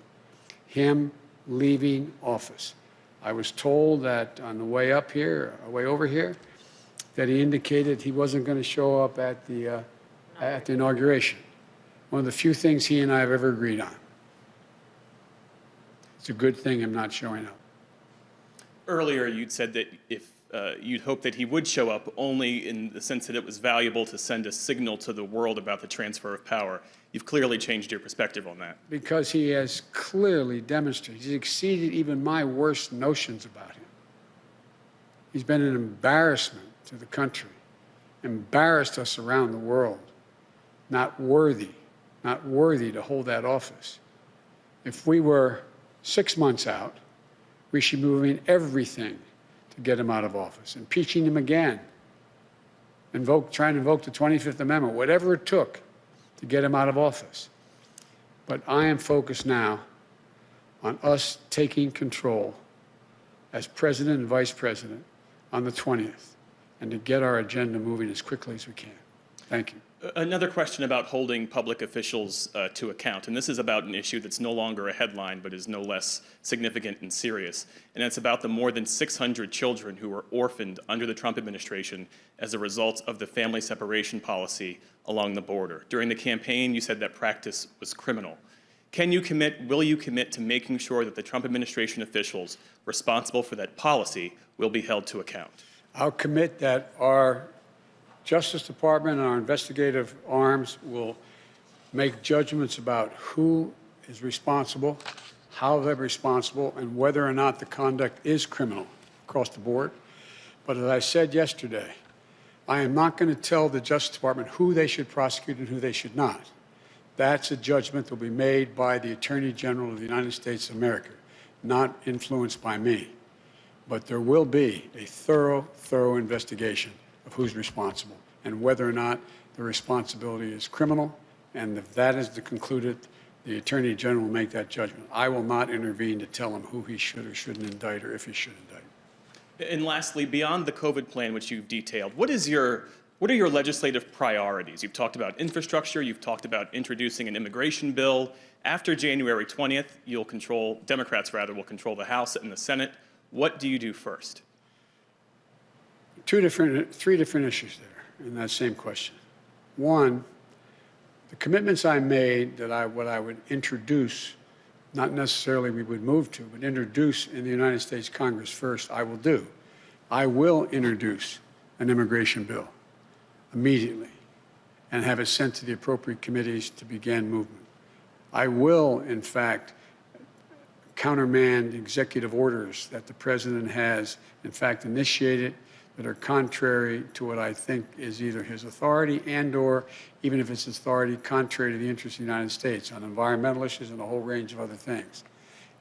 Speaker 1: him leaving office. I was told that on the way up here, way over here, that he indicated he wasn't going to show up at the inauguration. One of the few things he and I have ever agreed on. It's a good thing I'm not showing up.
Speaker 8: Earlier, you'd said that if you'd hope that he would show up only in the sense that it was valuable to send a signal to the world about the transfer of power. You've clearly changed your perspective on that.
Speaker 1: Because he has clearly demonstrated, he's exceeded even my worst notions about him. He's been an embarrassment to the country, embarrassed us around the world, not worthy to hold that office. If we were 6 months out, we should be moving everything to get him out of office, impeaching him again, trying to invoke the 25th Amendment, whatever it took to get him out of office. But I am focused now on us taking control as president and vice president on the 20th and to get our agenda moving as quickly as we can. Thank you.
Speaker 8: Another question about holding public officials to account, and this is about an issue that's no longer a headline but is no less significant and serious, and it's about the more than 600 children who were orphaned under the Trump administration as a result of the family separation policy along the border. During the campaign, you said that practice was criminal. Will you commit to making sure that the Trump administration officials responsible for that policy will be held to account?
Speaker 1: I'll commit that our Justice Department and our investigative arms will make judgments about who is responsible, how they're responsible, and whether or not the conduct is criminal across the board. But as I said yesterday, I am not going to tell the Justice Department who they should prosecute and who they should not. That's a judgment that will be made by the Attorney General of the United States of America, not influenced by me. But there will be a thorough investigation of who's responsible and whether or not the responsibility is criminal. And if that is concluded, the Attorney General will make that judgment. I will not intervene to tell him who he should or shouldn't indict or if he should indict.
Speaker 8: And lastly, beyond the COVID plan, which you've detailed, what are your legislative priorities? You've talked about infrastructure. You've talked about introducing an immigration bill. After January 20th, Democrats will control the House and the Senate. What do you do first?
Speaker 1: Three different issues there in that same question. One, the commitments I made that what I would introduce, not necessarily we would move to, but introduce in the United States Congress first, I will do. I will introduce an immigration bill immediately and have it sent to the appropriate committees to begin movement. I will, in fact, countermand executive orders that the president has, in fact, initiated that are contrary to what I think is either his authority and/or, even if it's his authority, contrary to the interests of the United States on environmental issues and a whole range of other things.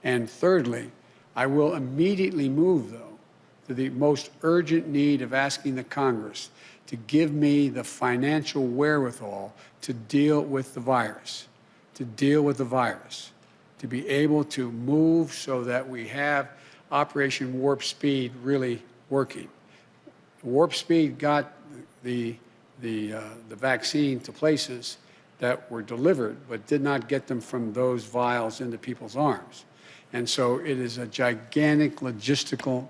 Speaker 1: And thirdly, I will immediately move, though, to the most urgent need of asking the Congress to give me the financial wherewithal to deal with the virus, to be able to move so that we have Operation Warp Speed really working. Warp Speed got the vaccine to places that were delivered, but did not get them from those vials into people's arms. And so it is a gigantic logistical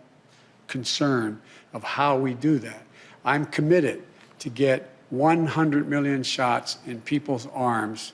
Speaker 1: concern of how we do that. I'm committed to get 100 million shots in people's arms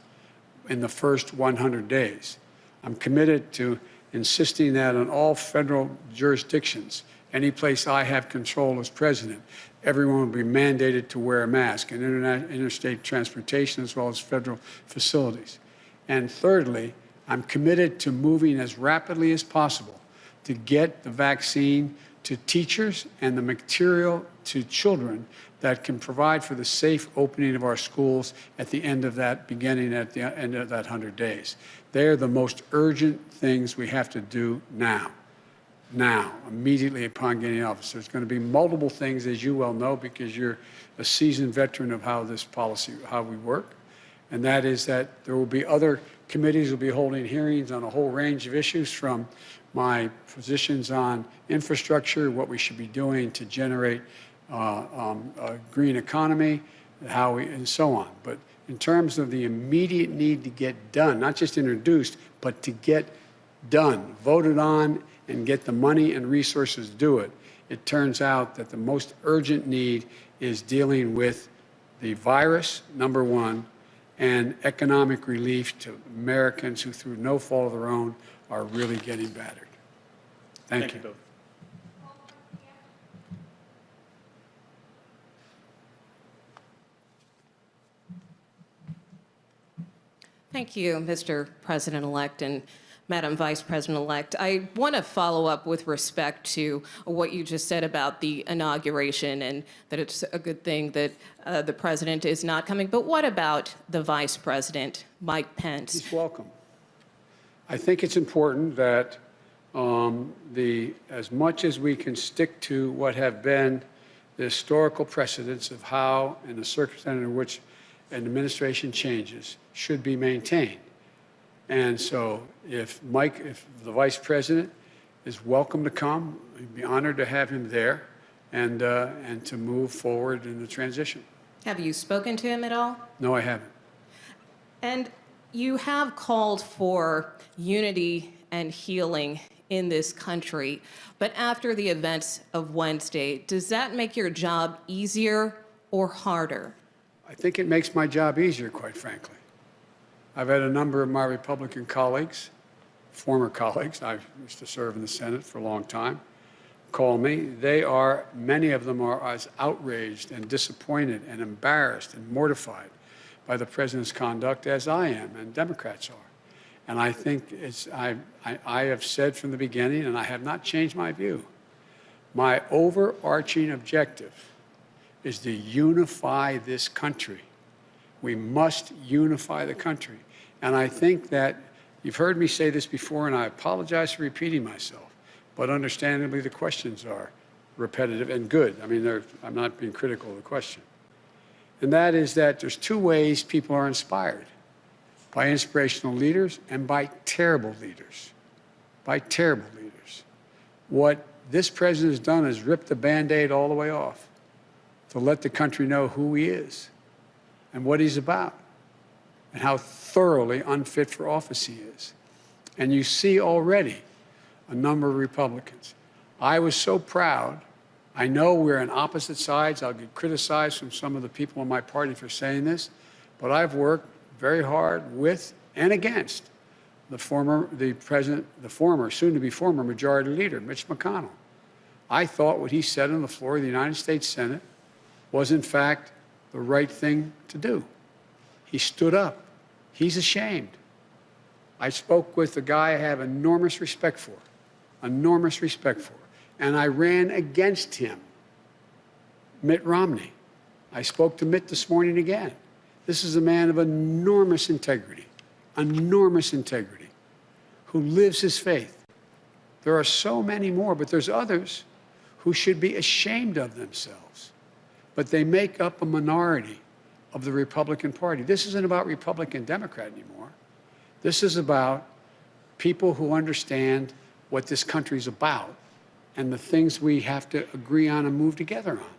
Speaker 1: in the first 100 days. I'm committed to insisting that in all federal jurisdictions, any place I have control as president, everyone will be mandated to wear a mask in interstate transportation as well as federal facilities. And thirdly, I'm committed to moving as rapidly as possible to get the vaccine to teachers and the material to children that can provide for the safe opening of our schools at the end of that, beginning at the end of that 100 days. They are the most urgent things we have to do now. Now, immediately upon getting office. There's going to be multiple things, as you well know, because you're a seasoned veteran of how this policy, how we work. And that is that there will be other committees will be holding hearings on a whole range of issues, from my positions on infrastructure, what we should be doing to generate a green economy, how we, and so on. But in terms of the immediate need to get done, not just introduced, but to get done, voted on, and get the money and resources to do it, it turns out that the most urgent need is dealing with the virus, number one, and economic relief to Americans who, through no fault of their own, are really getting battered. Thank you.
Speaker 8: both.
Speaker 9: Thank you, Mr. President-elect and Madam Vice President-elect. I want to follow up with respect to what you just said about the inauguration and that it's a good thing that the president is not coming. But what about the Vice President, Mike Pence?
Speaker 1: He's welcome. I think it's important that as much as we can stick to what have been the historical precedents of how and the circumstances in which an administration changes should be maintained. And so if the Vice President is welcome to come, we'd be honored to have him there and to move forward in the transition.
Speaker 9: Have you spoken to him at all?
Speaker 1: No, I haven't.
Speaker 9: And you have called for unity and healing in this country. But after the events of Wednesday, does that make your job easier or harder?
Speaker 1: I think it makes my job easier, quite frankly. I've had a number of my Republican colleagues, former colleagues, I used to serve in the Senate for a long time, call me. Many of them are as outraged and disappointed and embarrassed and mortified by the president's conduct as I am and Democrats are. And I think I have said from the beginning, and I have not changed my view, my overarching objective is to unify this country. We must unify the country. And I think that you've heard me say this before, and I apologize for repeating myself, but understandably the questions are repetitive and good. I mean, I'm not being critical of the question. And that is that there's two ways people are inspired: by inspirational leaders and by terrible leaders. By terrible leaders. What this president has done is ripped the Band-Aid all the way off to let the country know who he is and what he's about and how thoroughly unfit for office he is. And you see already a number of Republicans. I was so proud. I know we're on opposite sides. I'll get criticized from some of the people in my party for saying this, but I've worked very hard with and against the former, soon-to-be former Majority Leader, Mitch McConnell. I thought what he said on the floor of the United States Senate was, in fact, the right thing to do. He stood up. He's ashamed. I spoke with a guy I have enormous respect for, and I ran against him, Mitt Romney. I spoke to Mitt this morning again. This is a man of enormous integrity, who lives his faith. There are so many more, but there's others who should be ashamed of themselves. But they make up a minority of the Republican Party. This isn't about Republican, Democrat anymore. This is about people who understand what this country's about and the things we have to agree on and move together on.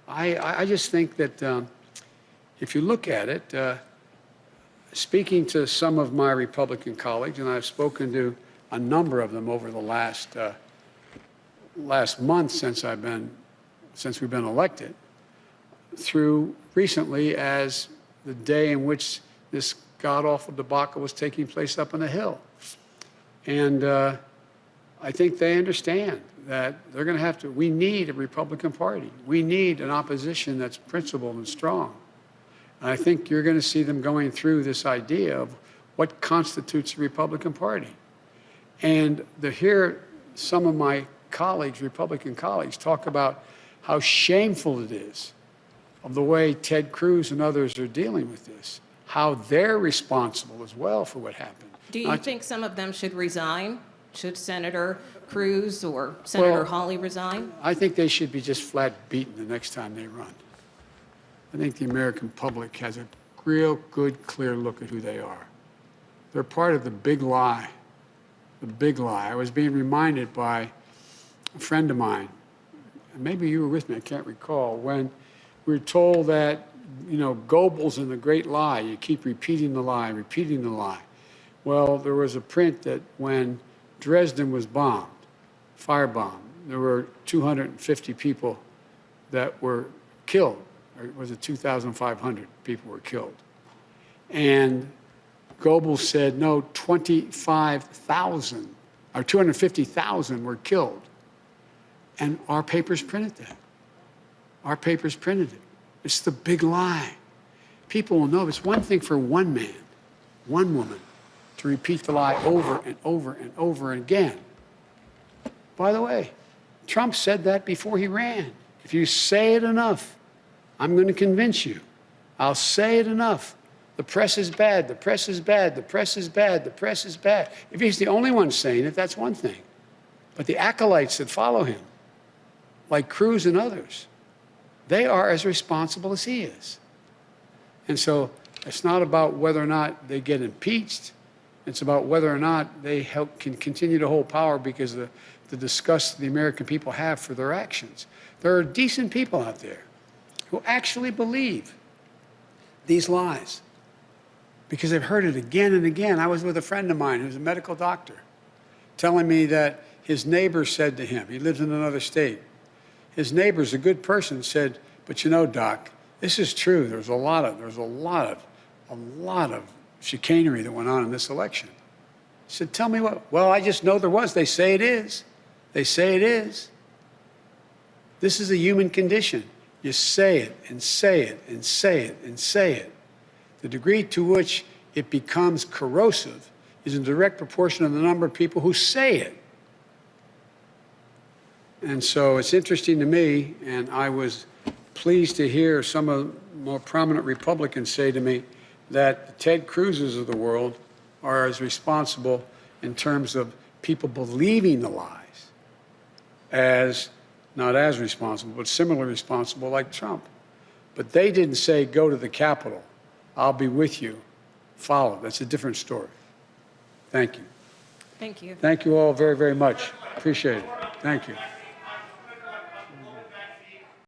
Speaker 1: I just think that if you look at it, speaking to some of my Republican colleagues, and I've spoken to a number of them over the last month since we've been elected, through recently as the day in which this god-awful debacle was taking place up on the Hill. And I think they understand that they're going to have to, we need a Republican Party. We need an opposition that's principled and strong. And I think you're going to see them going through this idea of what constitutes a Republican Party. And to hear some of my colleagues, Republican colleagues, talk about how shameful it is of the way Ted Cruz and others are dealing with this, how they're responsible as well for what happened.
Speaker 9: Do you think some of them should resign? Should Senator Cruz or Senator Hawley resign?
Speaker 1: I think they should be just flat beaten the next time they run. I think the American public has a real good, clear look at who they are. They're part of the big lie. The big lie. I was being reminded by a friend of mine, and maybe you were with me, I can't recall, when we were told that, you know, Goebbels and the great lie, you keep repeating the lie, repeating the lie. Well, there was a print that when Dresden was bombed, firebombed, there were 250 people that were killed, or was it 2,500 people were killed? And Goebbels said, no, 25,000 or 250,000 were killed. And our papers printed that. Our papers printed it. It's the big lie. People will know it's one thing for one man, one woman, to repeat the lie over and over and over again. By the way, Trump said that before he ran. If you say it enough, I'm going to convince you. I'll say it enough. The press is bad, the press is bad, the press is bad, the press is bad. If he's the only one saying it, that's one thing. But the acolytes that follow him, like Cruz and others, they are as responsible as he is. And so it's not about whether or not they get impeached. It's about whether or not they can continue to hold power because of the disgust the American people have for their actions. There are decent people out there who actually believe these lies because they've heard it again and again. I was with a friend of mine who's a medical doctor telling me that his neighbor said to him, he lives in another state, his neighbor's a good person, said, but you know, doc, this is true. There's a lot of chicanery that went on in this election. He said, tell me what? Well, I just know there was. They say it is. They say it is. This is a human condition. You say it and say it and say it and say it. The degree to which it becomes corrosive is in direct proportion to the number of people who say it. And so it's interesting to me, and I was pleased to hear some of the more prominent Republicans say to me that the Ted Cruzes of the world are as responsible in terms of people believing the lies as, not as responsible, but similarly responsible like Trump. But they didn't say, go to the Capitol, I'll be with you, follow. That's a different story. Thank you.
Speaker 9: Thank you.
Speaker 1: Thank you all very, very much. Appreciate it. Thank you.